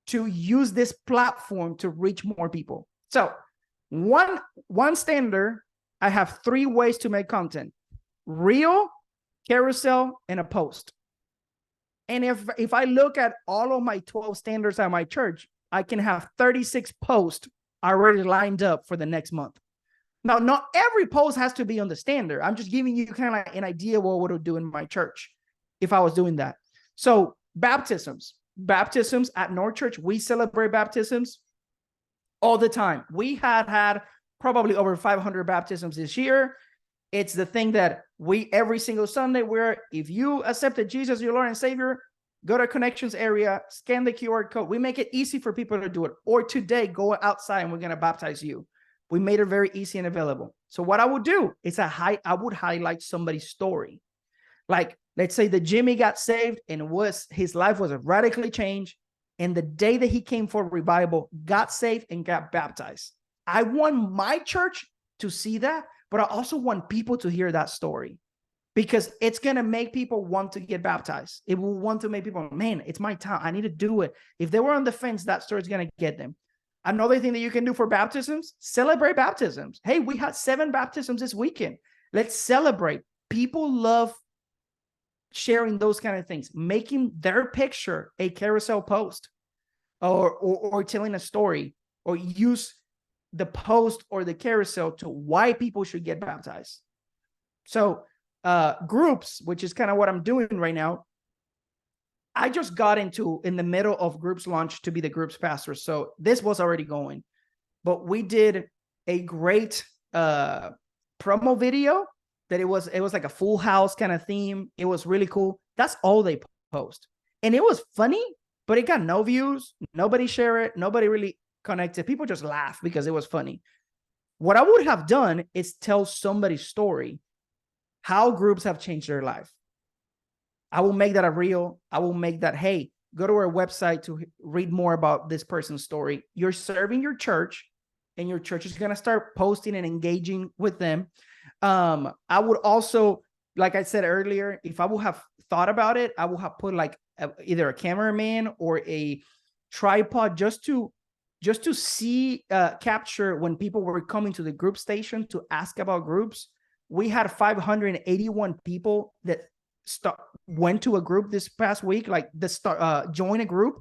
to use this platform to reach more people? So one standard, I have 3 ways to make content: reel, carousel, and a post. And if I look at all of my 12 standards at my church, I can have 36 posts already lined up for the next month. Now, not every post has to be on the standard. I'm just giving you kind of like an idea of what I would do in my church if I was doing that. So baptisms at North Church, we celebrate baptisms all the time. We had probably over 500 baptisms this year. It's the thing that every single Sunday, if you accepted Jesus, your Lord and Savior, go to connections area, scan the QR code. We make it easy for people to do it. Or today, go outside and we're going to baptize you. We made it very easy and available. So what I would do is I would highlight somebody's story. Like, let's say that Jimmy got saved and his life was radically changed. And the day that he came for revival, got saved and got baptized. I want my church to see that, but I also want people to hear that story, because it's going to make people want to get baptized. It will want to make people, man, it's my time. I need to do it. If they were on the fence, that story is going to get them. Another thing that you can do for baptisms, celebrate baptisms. Hey, we had 7 baptisms this weekend. Let's celebrate. People love sharing those kind of things, making their picture a carousel post, or telling a story, or use the post or the carousel to why people should get baptized. So groups, which is kind of what I'm doing right now. I just got in the middle of groups launch to be the groups pastor. So this was already going, but we did a great promo video that it was like a full house kind of theme. It was really cool. That's all they post. And it was funny, but it got no views. Nobody shared it. Nobody really connected. People just laughed because it was funny. What I would have done is tell somebody's story, how groups have changed their life. I will make that a reel. I will make that, hey, go to our website to read more about this person's story. You're serving your church, and your church is going to start posting and engaging with them. I would also, like I said earlier, if I would have thought about it, I would have put like either a cameraman or a tripod just to see, capture when people were coming to the group station to ask about groups. We had 581 people that went to a group this past week, like join a group.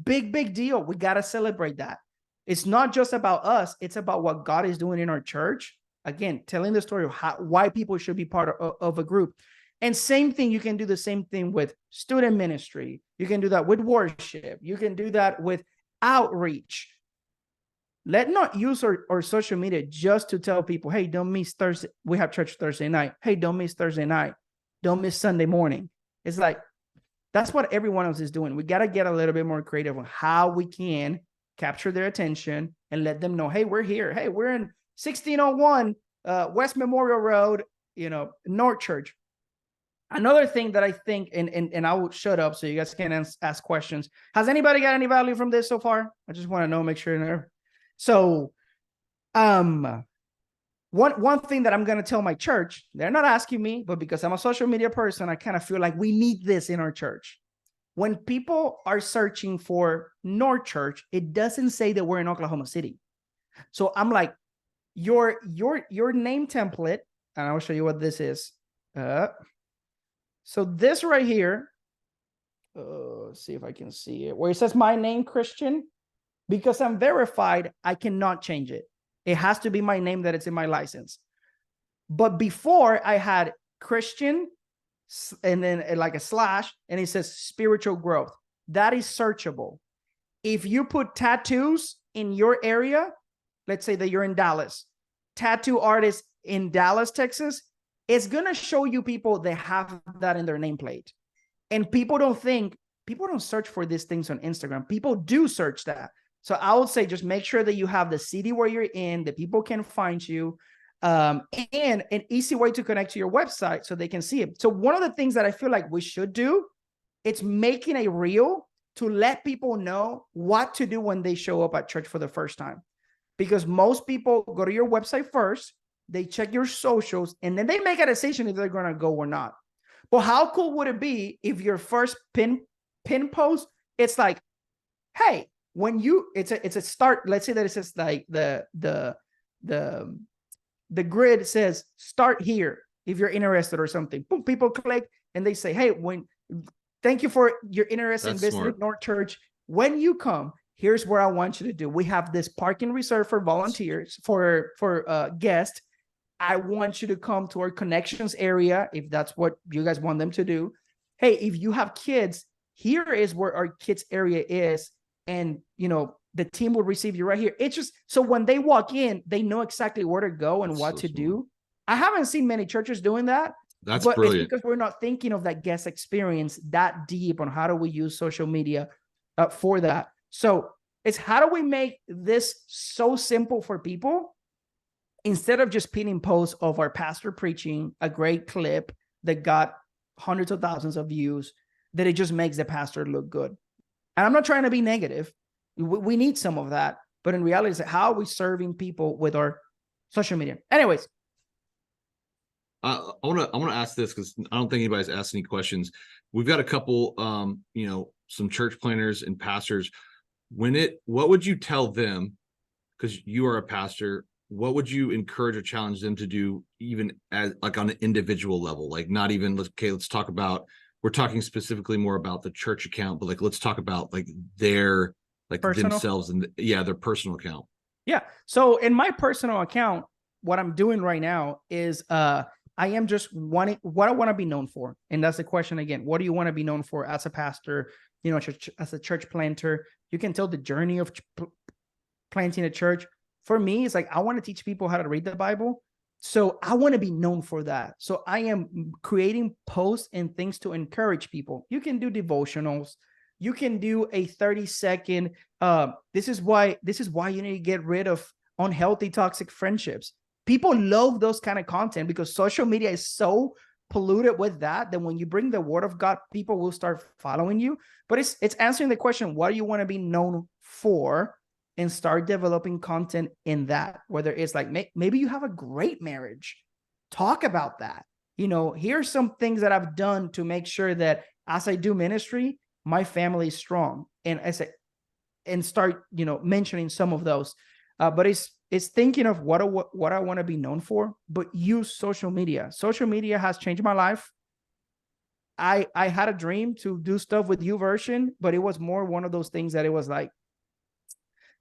Big deal. We got to celebrate that. It's not just about us. It's about what God is doing in our church. Again, telling the story of why people should be part of a group. And same thing, you can do the same thing with student ministry. You can do that with worship. You can do that with outreach. Let not use our social media just to tell people, hey, don't miss Thursday. We have church Thursday night. Hey, don't miss Thursday night. Don't miss Sunday morning. It's like, that's what everyone else is doing. We got to get a little bit more creative on how we can capture their attention and let them know, hey, we're here. Hey, we're in 1601 West Memorial Road, North Church. Another thing that I think, and I will shut up so you guys can ask questions. Has anybody got any value from this so far? I just want to know, make sure. So, one thing that I'm going to tell my church, they're not asking me, but because I'm a social media person, I kind of feel like we need this in our church. When people are searching for North Church, it doesn't say that we're in Oklahoma City. So I'm like, your name template, and I'll show you what this is. So this right here, see if I can see it, where it says my name, Christian, because I'm verified, I cannot change it. It has to be my name that it's in my license. But before, I had Christian and then like a slash, and it says spiritual growth. That is searchable. If you put tattoos in your area, let's say that you're in Dallas, tattoo artist in Dallas, Texas, it's going to show you people that have that in their nameplate. And people don't search for these things on Instagram. People do search that. So I would say just make sure that you have the city where you're in, that people can find you, and an easy way to connect to your website so they can see it. So one of the things that I feel like we should do, it's making a reel to let people know what to do when they show up at church for the first time. Because most people go to your website first, they check your socials, and then they make a decision if they're going to go or not. But how cool would it be if your first pin post, it's like, hey, when it's a start, let's say that it says like the grid says start here if you're interested or something. Boom, people click and they say, hey, thank you for your interest in visiting North Church. When you come, here's what I want you to do. We have this parking reserved for volunteers, for guests. I want you to come to our connections area if that's what you guys want them to do. Hey, if you have kids, here is where our kids area is. And, The team will receive you right here. It's just, so when they walk in, they know exactly where to go and what to do. I haven't seen many churches doing that. That's but brilliant. It's because we're not thinking of that guest experience that deep on how do we use social media for that. So it's how do we make this so simple for people instead of just pinning posts of our pastor preaching a great clip that got hundreds of thousands of views, that it just makes the pastor look good. And I'm not trying to be negative. We need some of that. But in reality, it's how are we serving people with our social media? Anyways. I want to ask this because I don't think anybody's asked any questions. We've got a couple, some church planners and pastors. What would you tell them? Because you are a pastor, what would you encourage or challenge them to do, even as like on an individual level? Like not even, let's talk about, we're talking specifically more about the church account, but like, let's talk about like their, like personal, themselves and their personal account. Yeah. So in my personal account, what I'm doing right now is, I am just wanting what I want to be known for. And that's the question again. What do you want to be known for as a pastor, as a church planter? You can tell the journey of planting a church. For me, it's like, I want to teach people how to read the Bible. So I want to be known for that. So I am creating posts and things to encourage people. You can do devotionals. You can do a 30-second, this is why you need to get rid of unhealthy, toxic friendships. People love those kind of content because social media is so polluted with that when you bring the word of God, people will start following you. But it's answering the question, what do you want to be known for? And start developing content in that, whether it's like, maybe you have a great marriage. Talk about that. Here's some things that I've done to make sure that as I do ministry, my family is strong. And start, mentioning some of those. But it's thinking of what I want to be known for, but use social media. Social media has changed my life. I had a dream to do stuff with YouVersion, but it was more one of those things that it was like,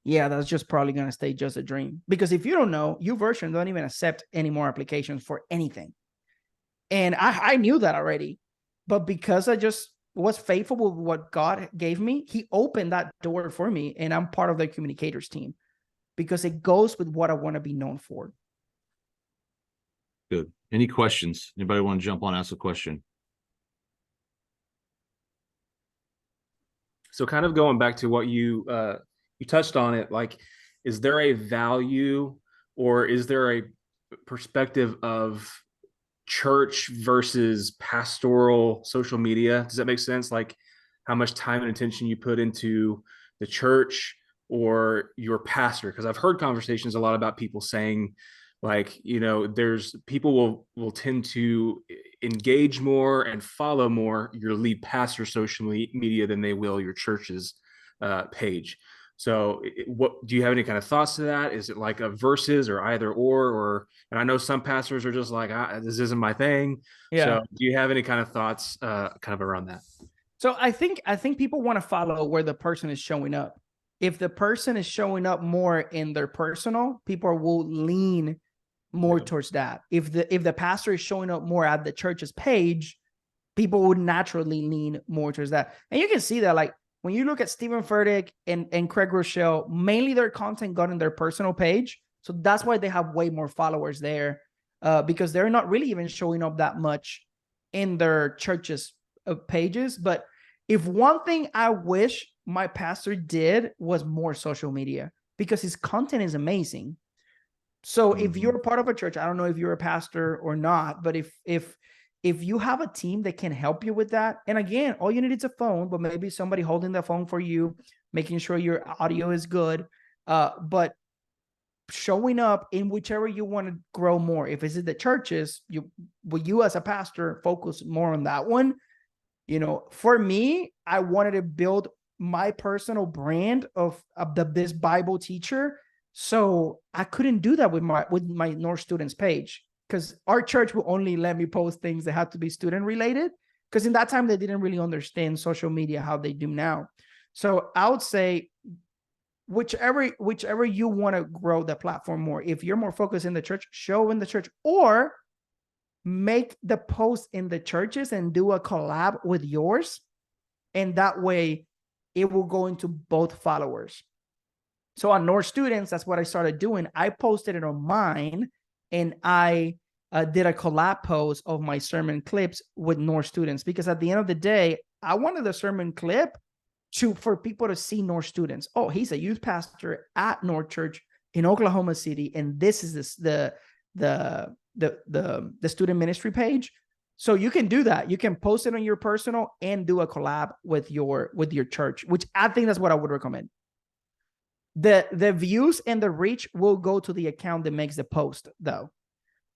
yeah, that's just probably going to stay just a dream. Because if you don't know, YouVersion don't even accept any more applications for anything. And I knew that already. But because I just was faithful with what God gave me, he opened that door for me. And I'm part of the communicators team because it goes with what I want to be known for. Good. Any questions? Anybody want to jump on, ask a question? So kind of going back to what you touched on it, like, is there a value or is there a perspective of church versus pastoral social media? Does that make sense? Like how much time and attention you put into the church or your pastor? Because I've heard conversations a lot about people saying like, there's people will tend to engage more and follow more your lead pastor social media than they will your church's page. So what do you have any kind of thoughts to that? Is it like a versus or either or, and I know some pastors are just like, this isn't my thing. Yeah. So do you have any kind of thoughts kind of around that? So I think people want to follow where the person is showing up. If the person is showing up more in their personal, people will lean more towards that. If the pastor is showing up more at the church's page, people would naturally lean more towards that. And you can see that, like, when you look at Stephen Furtick and Craig Rochelle, mainly their content got on their personal page. So that's why they have way more followers there, because they're not really even showing up that much in their church's pages. But if one thing I wish my pastor did was more social media, because his content is amazing. So if you're a part of a church, I don't know if you're a pastor or not, but if you have a team that can help you with that, and again, all you need is a phone, but maybe somebody holding the phone for you, making sure your audio is good, but showing up in whichever you want to grow more. If it's the churches, you as a pastor focus more on that one. For me, I wanted to build my personal brand of this Bible teacher. So I couldn't do that with my North Students page, because our church will only let me post things that have to be student related, because in that time they didn't really understand social media how they do now. So I would say whichever you want to grow the platform more. If you're more focused in the church, show in the church, or make the post in the churches and do a collab with yours, and that way it will go into both followers. So on North Students, that's what I started doing. I posted it on mine, and I did a collab post of my sermon clips with North Students, because at the end of the day, I wanted the sermon clip for people to see North Students. Oh, he's a youth pastor at North Church in Oklahoma City, and this is the student ministry page. So you can do that. You can post it on your personal and do a collab with your church, which I think that's what I would recommend. The views and the reach will go to the account that makes the post, though.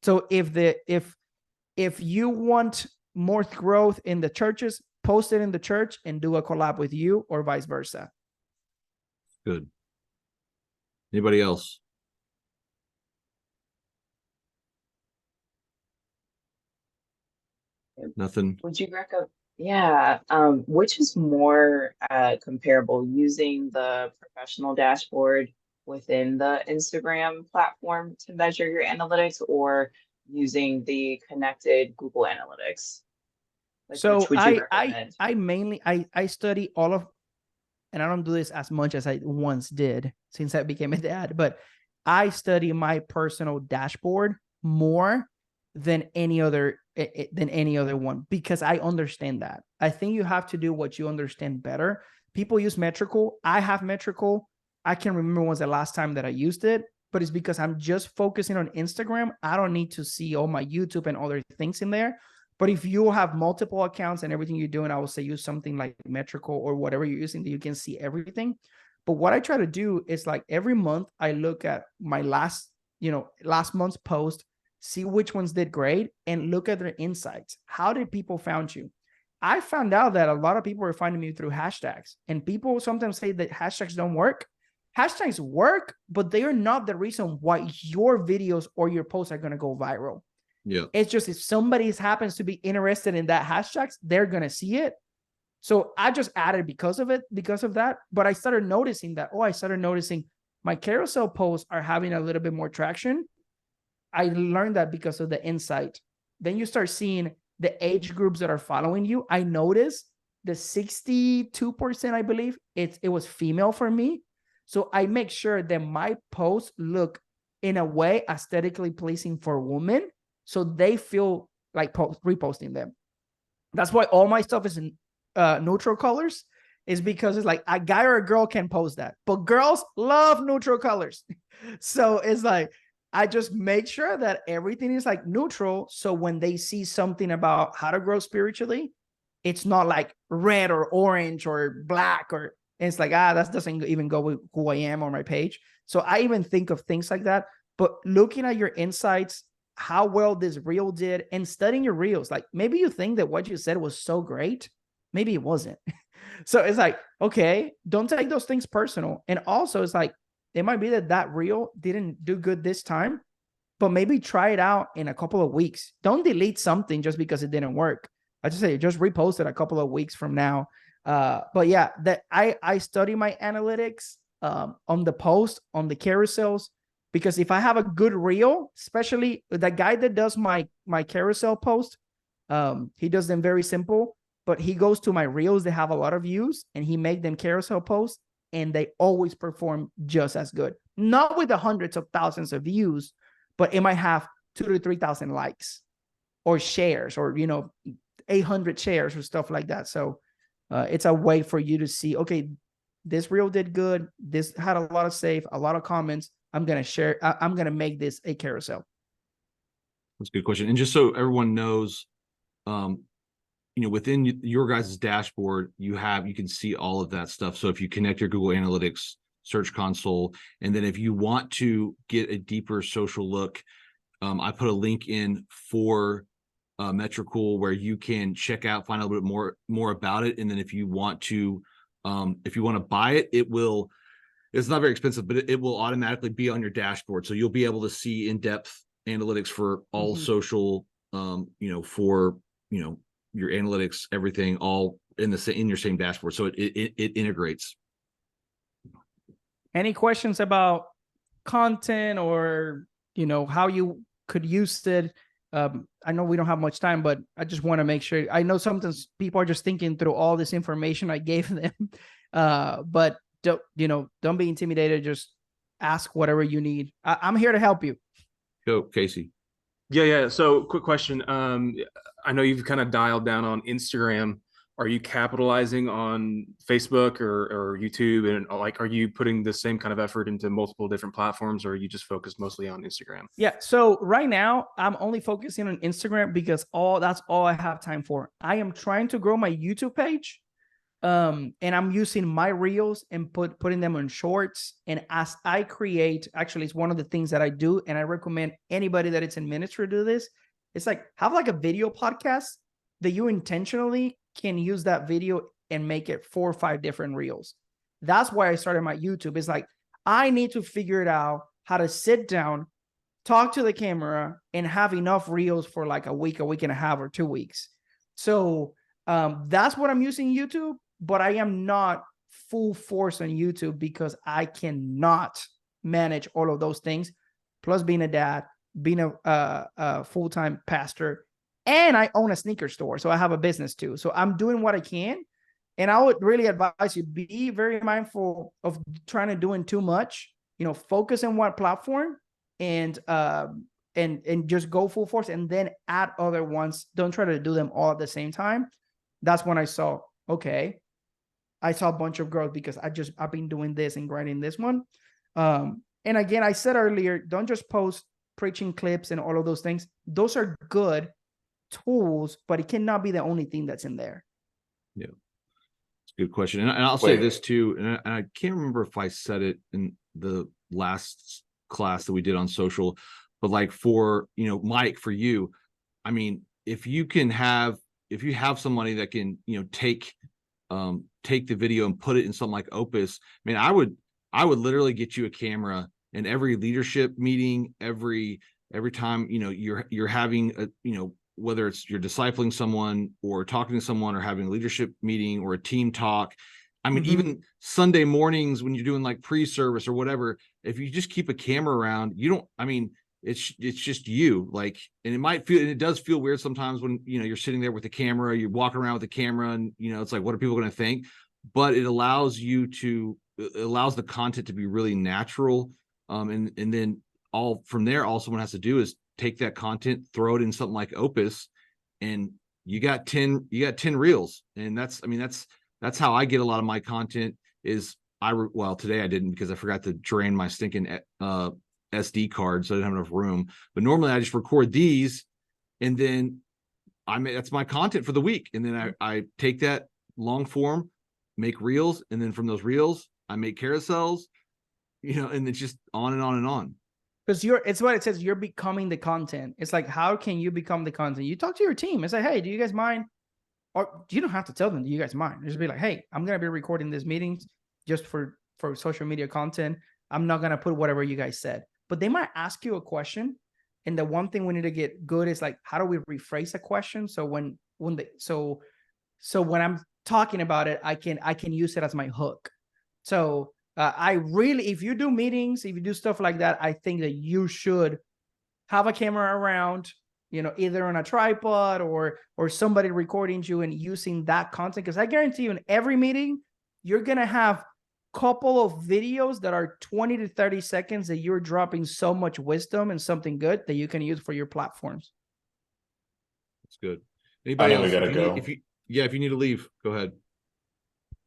So if you want more growth in the churches, post it in the church and do a collab with you, or vice versa. Good. Anybody else? Nothing. Would you recommend? Yeah. Which is more comparable, using the professional dashboard within the Instagram platform to measure your analytics, or using the connected Google Analytics? Like, So which would you recommend? I mainly I study all of, and I don't do this as much as I once did since I became a dad, but I study my personal dashboard more than any other one, because I understand that. I think you have to do what you understand better. People use Metrical. I have Metrical. I can't remember when was the last time that I used it, but it's because I'm just focusing on Instagram. I don't need to see all my YouTube and other things in there. But if you have multiple accounts and everything you're doing, I would say use something like Metrical or whatever you're using that you can see everything. But what I try to do is, like, every month I look at my last month's post, see which ones did great, and look at their insights. How did people find you? I found out that a lot of people were finding me through hashtags, and people sometimes say that hashtags don't work. Hashtags work, but they are not the reason why your videos or your posts are going to go viral. Yeah. It's just, if somebody happens to be interested in that hashtags, they're going to see it. So I just added because of that. But I started noticing that, my carousel posts are having a little bit more traction. I learned that because of the insight. Then you start seeing the age groups that are following you. I noticed the 62%, I believe, it was female for me. So I make sure that my posts look in a way aesthetically pleasing for women, so they feel like reposting them. That's why all my stuff is in neutral colors, is because it's like a guy or a girl can post that, but girls love neutral colors. So it's like, I just make sure that everything is like neutral. So when they see something about how to grow spiritually, it's not like red or orange or black, or it's like, that doesn't even go with who I am on my page. So I even think of things like that. But looking at your insights, how well this reel did, and studying your reels, like, maybe you think that what you said was so great, maybe it wasn't. So it's like, okay, don't take those things personal. And also, it's like, it might be that reel didn't do good this time, but maybe try it out in a couple of weeks. Don't delete something just because it didn't work. I just say, just repost it a couple of weeks from now. But yeah, that I study my analytics on the post, on the carousels, because if I have a good reel, especially the guy that does my carousel post, he does them very simple, but he goes to my reels that have a lot of views, and he make them carousel posts, and they always perform just as good. Not with the hundreds of thousands of views, but it might have 2,000 to 3,000 likes or shares, or 800 shares or stuff like that. So it's a way for you to see, okay, this reel did good. This had a lot of save, a lot of comments. I'm going to share. I'm going to make this a carousel. That's a good question. And just so everyone knows, within your guys' dashboard, you can see all of that stuff. So if you connect your Google Analytics, Search Console, and then if you want to get a deeper social look, I put a link in for Metricool where you can check out, find a little bit more about it. And then if you want to buy it, it's not very expensive, but it will automatically be on your dashboard. So you'll be able to see in-depth analytics for all social, for your analytics, everything, all in your same dashboard. So it integrates. Any questions about content, or how you could use it? I know we don't have much time, but I just want to make sure. I know sometimes people are just thinking through all this information I gave them, but don't be intimidated. Just ask whatever you need. I'm here to help you. Go, Casey. Yeah. So quick question. I know you've kind of dialed down on Instagram. Are you capitalizing on Facebook or YouTube? And like, are you putting the same kind of effort into multiple different platforms, or are you just focused mostly on Instagram? Yeah. So right now I'm only focusing on Instagram because that's all I have time for. I am trying to grow my YouTube page. And I'm using my reels and putting them on shorts. And as I create, actually, it's one of the things that I do, and I recommend anybody that it's in ministry to do this. It's like have like a video podcast that you intentionally can use that video and make it 4 or 5 different reels. That's why I started my YouTube. It's like I need to figure it out how to sit down, talk to the camera, and have enough reels for like a week and a half, or 2 weeks. So that's what I'm using YouTube. But I am not full force on YouTube because I cannot manage all of those things. Plus being a dad, being a full-time pastor, and I own a sneaker store. So I have a business too. So I'm doing what I can. And I would really advise you, be very mindful of trying to doing too much, focus on one platform and just go full force, and then add other ones. Don't try to do them all at the same time. That's when I saw, okay, I saw a bunch of growth because I've been doing this and grinding this one. And again, I said earlier, don't just post preaching clips and all of those things. Those are good tools, but it cannot be the only thing that's in there. Yeah, it's a good question. And I'll say this too, and I can't remember if I said it in the last class that we did on social, but like for, Mike, for you, I mean, if you have somebody that can, take the video and put it in something like Opus, I mean, I would literally get you a camera, and every leadership meeting, every time, you're having a, whether it's you're discipling someone or talking to someone or having a leadership meeting or a team talk. I mean, even Sunday mornings when you're doing like pre-service or whatever, if you just keep a camera around, it's just you, like, and it does feel weird sometimes when, you're sitting there with the camera, you're walking around with the camera, and, it's like, what are people going to think? But it allows the content to be really natural. And then from there, all someone has to do is take that content, throw it in something like Opus, and you got 10 reels. And that's how I get a lot of my content is today I didn't, because I forgot to drain my stinking, SD card, so I didn't have enough room. But normally I just record these, and then that's my content for the week. And then I take that long form, make reels, and then from those reels I make carousels, and it's just on and on and on. Because it's what it says, you're becoming the content. It's like, how can you become the content? You talk to your team. It's like, hey, do you guys mind? Or you don't have to tell them, do you guys mind? Just be like, hey, I'm gonna be recording this meeting just for social media content. I'm not gonna put whatever you guys said. But they might ask you a question, and the one thing we need to get good is like, how do we rephrase a question? So when I'm talking about it, I can use it as my hook. So if you do meetings, if you do stuff like that, I think that you should have a camera around, either on a tripod or somebody recording you and using that content. Because I guarantee you, in every meeting, you're gonna have couple of videos that are 20 to 30 seconds that you're dropping so much wisdom and something good that you can use for your platforms. That's good. Anybody else? We gotta go. If you need to leave, go ahead.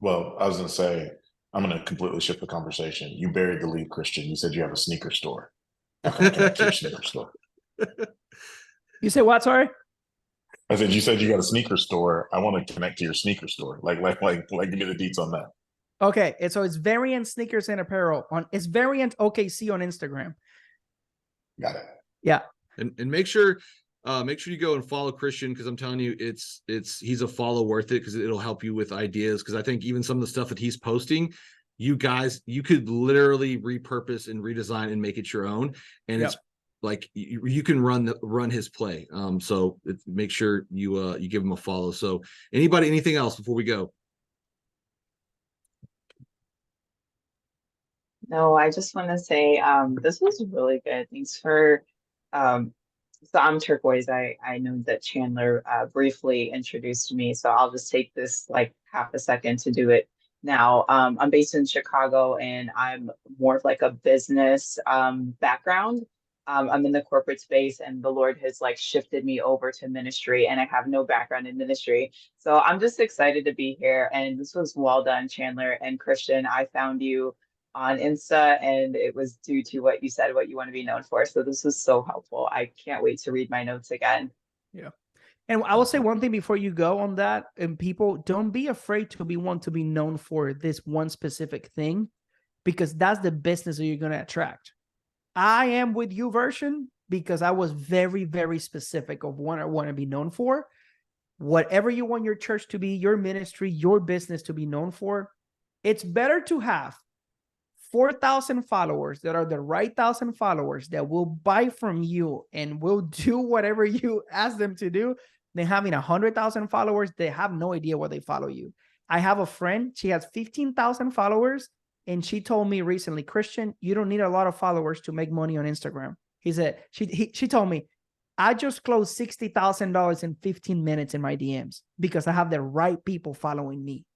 Well, I was gonna say, I'm gonna completely shift the conversation. You buried the lead, Christian. You said you have a sneaker store. How can I connect to your sneaker store? You say what? Sorry. I said, you said you got a sneaker store. I want to connect to your sneaker store. Like, give me the deets on that. Okay, and so it's Variant Sneakers and Apparel it's Variant OKC on Instagram. Got it. Yeah, and make sure you go and follow Christian, because I'm telling you, he's a follow worth it, because it'll help you with ideas. Because I think even some of the stuff that he's posting, you could literally repurpose and redesign and make it your own, and it's like you can run his play. So make sure you give him a follow. So anything else before we go? No, I just want to say this was really good. Thanks for so I'm Turquoise. I know that Chandler briefly introduced me, so I'll just take this like half a second to do it now. I'm based in Chicago, and I'm more of like a business background. I'm in the corporate space, and the Lord has like shifted me over to ministry, and I have no background in ministry. So I'm just excited to be here. And this was well done, Chandler and Christian. I found you on Insta, and it was due to what you said, what you want to be known for. So this was so helpful. I can't wait to read my notes again. Yeah. And I will say one thing before you go on that, and people, don't be afraid to be known for this one specific thing, because that's the business that you're going to attract. I am with you version because I was very, very specific of what I want to be known for. Whatever you want your church to be, your ministry, your business to be known for, it's better to have 4,000 followers that are the right 1,000 followers that will buy from you and will do whatever you ask them to do, than having 100,000 followers that have no idea why they follow you. I have a friend, she has 15,000 followers, and she told me recently, Christian, you don't need a lot of followers to make money on Instagram. She told me, I just closed $60,000 in 15 minutes in my DMs because I have the right people following me.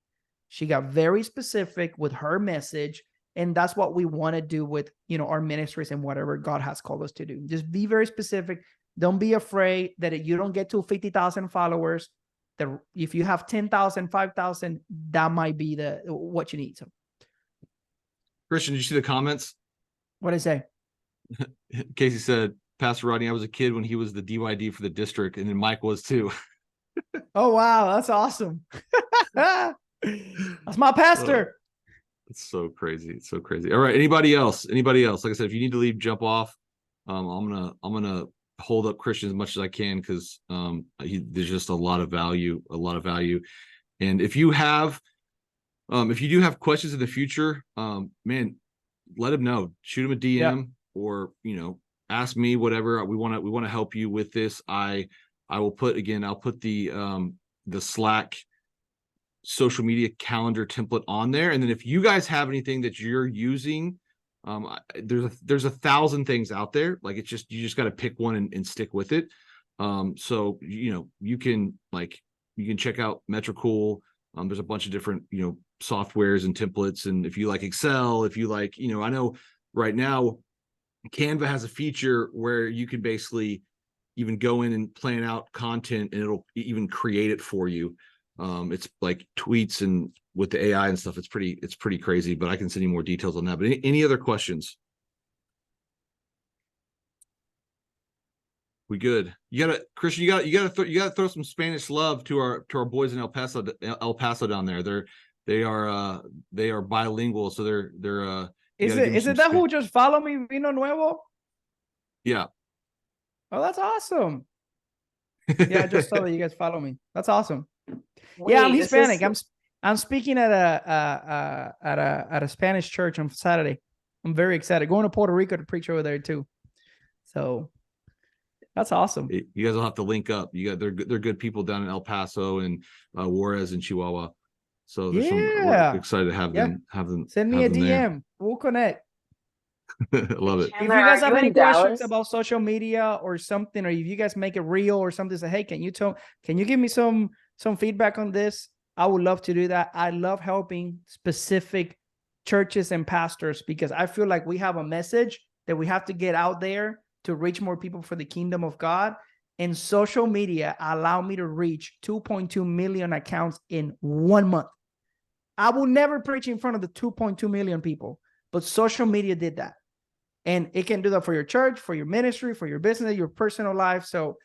She got very specific with her message. And that's what we want to do with, our ministries and whatever God has called us to do. Just be very specific. Don't be afraid that you don't get to 50,000 followers. That if you have 10,000, 5,000, that might be what you need. So, Christian, did you see the comments? What did I say? Casey said, Pastor Rodney, I was a kid when he was the DYD for the district, and then Mike was too. Oh, wow. That's awesome. That's my pastor. It's so crazy. It's so crazy. All right. Anybody else? Anybody else? Like I said, if you need to leave, jump off. I'm gonna hold up Christian as much as I can, because there's just a lot of value. And if you do have questions in the future, man, let him know. Shoot him a DM, or ask me, whatever. We want to help you with this. I'll put the Slack social media calendar template on there, and then if you guys have anything that you're using, there's 1,000 things out there. Like, you just got to pick one and stick with it. So you can check out Metricool. There's a bunch of different softwares and templates, and if you like Excel, if you like, I know right now Canva has a feature where you can basically even go in and plan out content, and it'll even create it for you. It's like tweets, and with the AI and stuff, it's pretty crazy, but I can send you more details on that. But any other questions? We good? Christian, you gotta throw some Spanish love to our boys in El Paso down there. They are bilingual, so they're is it that who just follow me, Vino Nuevo? Yeah. Oh, that's awesome. Yeah, I just saw that you guys follow me. That's awesome. Wait, yeah, I'm Hispanic. I'm speaking at a Spanish church on Saturday. I'm very excited. Going to Puerto Rico to preach over there too. So that's awesome. You guys will have to link up. They're good people down in El Paso and Juarez and Chihuahua. So we're excited to have them. Send me a DM. There. We'll connect. I love it. If you guys have any questions about social media or something, or if you guys make it real or something, say, hey, can you give me some feedback on this? I would love to do that. I love helping specific churches and pastors, because I feel like we have a message that we have to get out there to reach more people for the kingdom of God. And social media allow me to reach 2.2 million accounts in 1 month. I will never preach in front of the 2.2 million people, but social media did that. And it can do that for your church, for your ministry, for your business, your personal life. So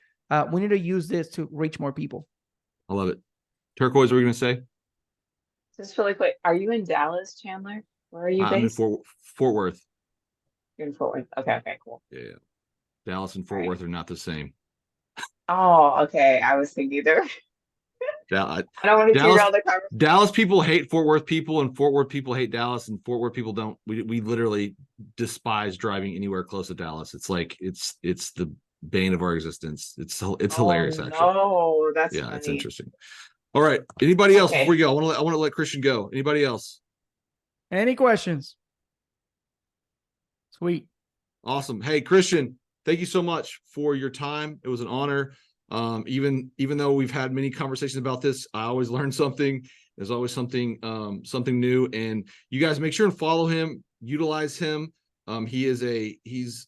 we need to use this to reach more people. I love it. Turquoise, what were you going to say? Just really quick. Are you in Dallas, Chandler? Where are you based? I'm in Fort Worth. You're in Fort Worth. Okay, cool. Yeah. Dallas and Fort Worth are not the same. Oh, okay. I was thinking there. I don't want to derail the conversation. Dallas people hate Fort Worth people, and Fort Worth people hate Dallas, and Fort Worth people don't. We literally despise driving anywhere close to Dallas. It's like it's the bane of our existence. It's hilarious, actually. Oh, that's funny. It's interesting. All right. Anybody else before we go? I want to let Christian go. Anybody else? Any questions? Sweet. Awesome. Hey, Christian, thank you so much for your time. It was an honor. Even though we've had many conversations about this, I always learn something. There's always something new, and you guys make sure and follow him, utilize him. He's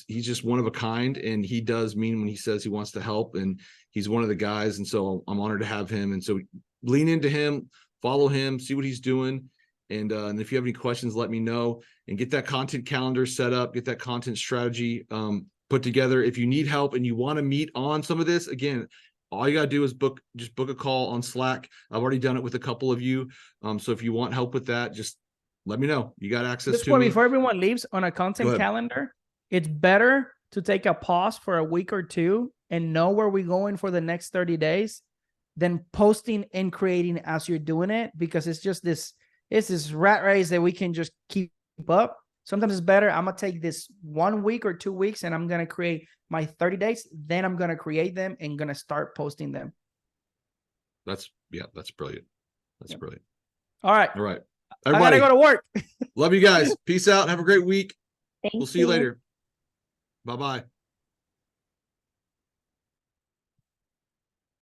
just one of a kind, and he does mean when he says he wants to help, and he's one of the guys. And so I'm honored to have him. And so lean into him, follow him, see what he's doing. And if you have any questions, let me know, and get that content calendar set up, get that content strategy put together. If you need help and you want to meet on some of this, again, all you got to do is book a call on Slack. I've already done it with a couple of you. So if you want help with that, just let me know. You got access to me. Before everyone leaves, on a content calendar, it's better to take a pause for a week or two and know where we're going for the next 30 days than posting and creating as you're doing it, because it's just this rat race that we can just keep up. Sometimes it's better. I'm going to take this 1 week or 2 weeks and I'm going to create my 30 days. Then I'm going to create them and going to start posting them. That's brilliant. That's brilliant. All right. Everybody, I got to go to work. Love you guys. Peace out. Have a great week. Thank We'll see you later. Bye-bye.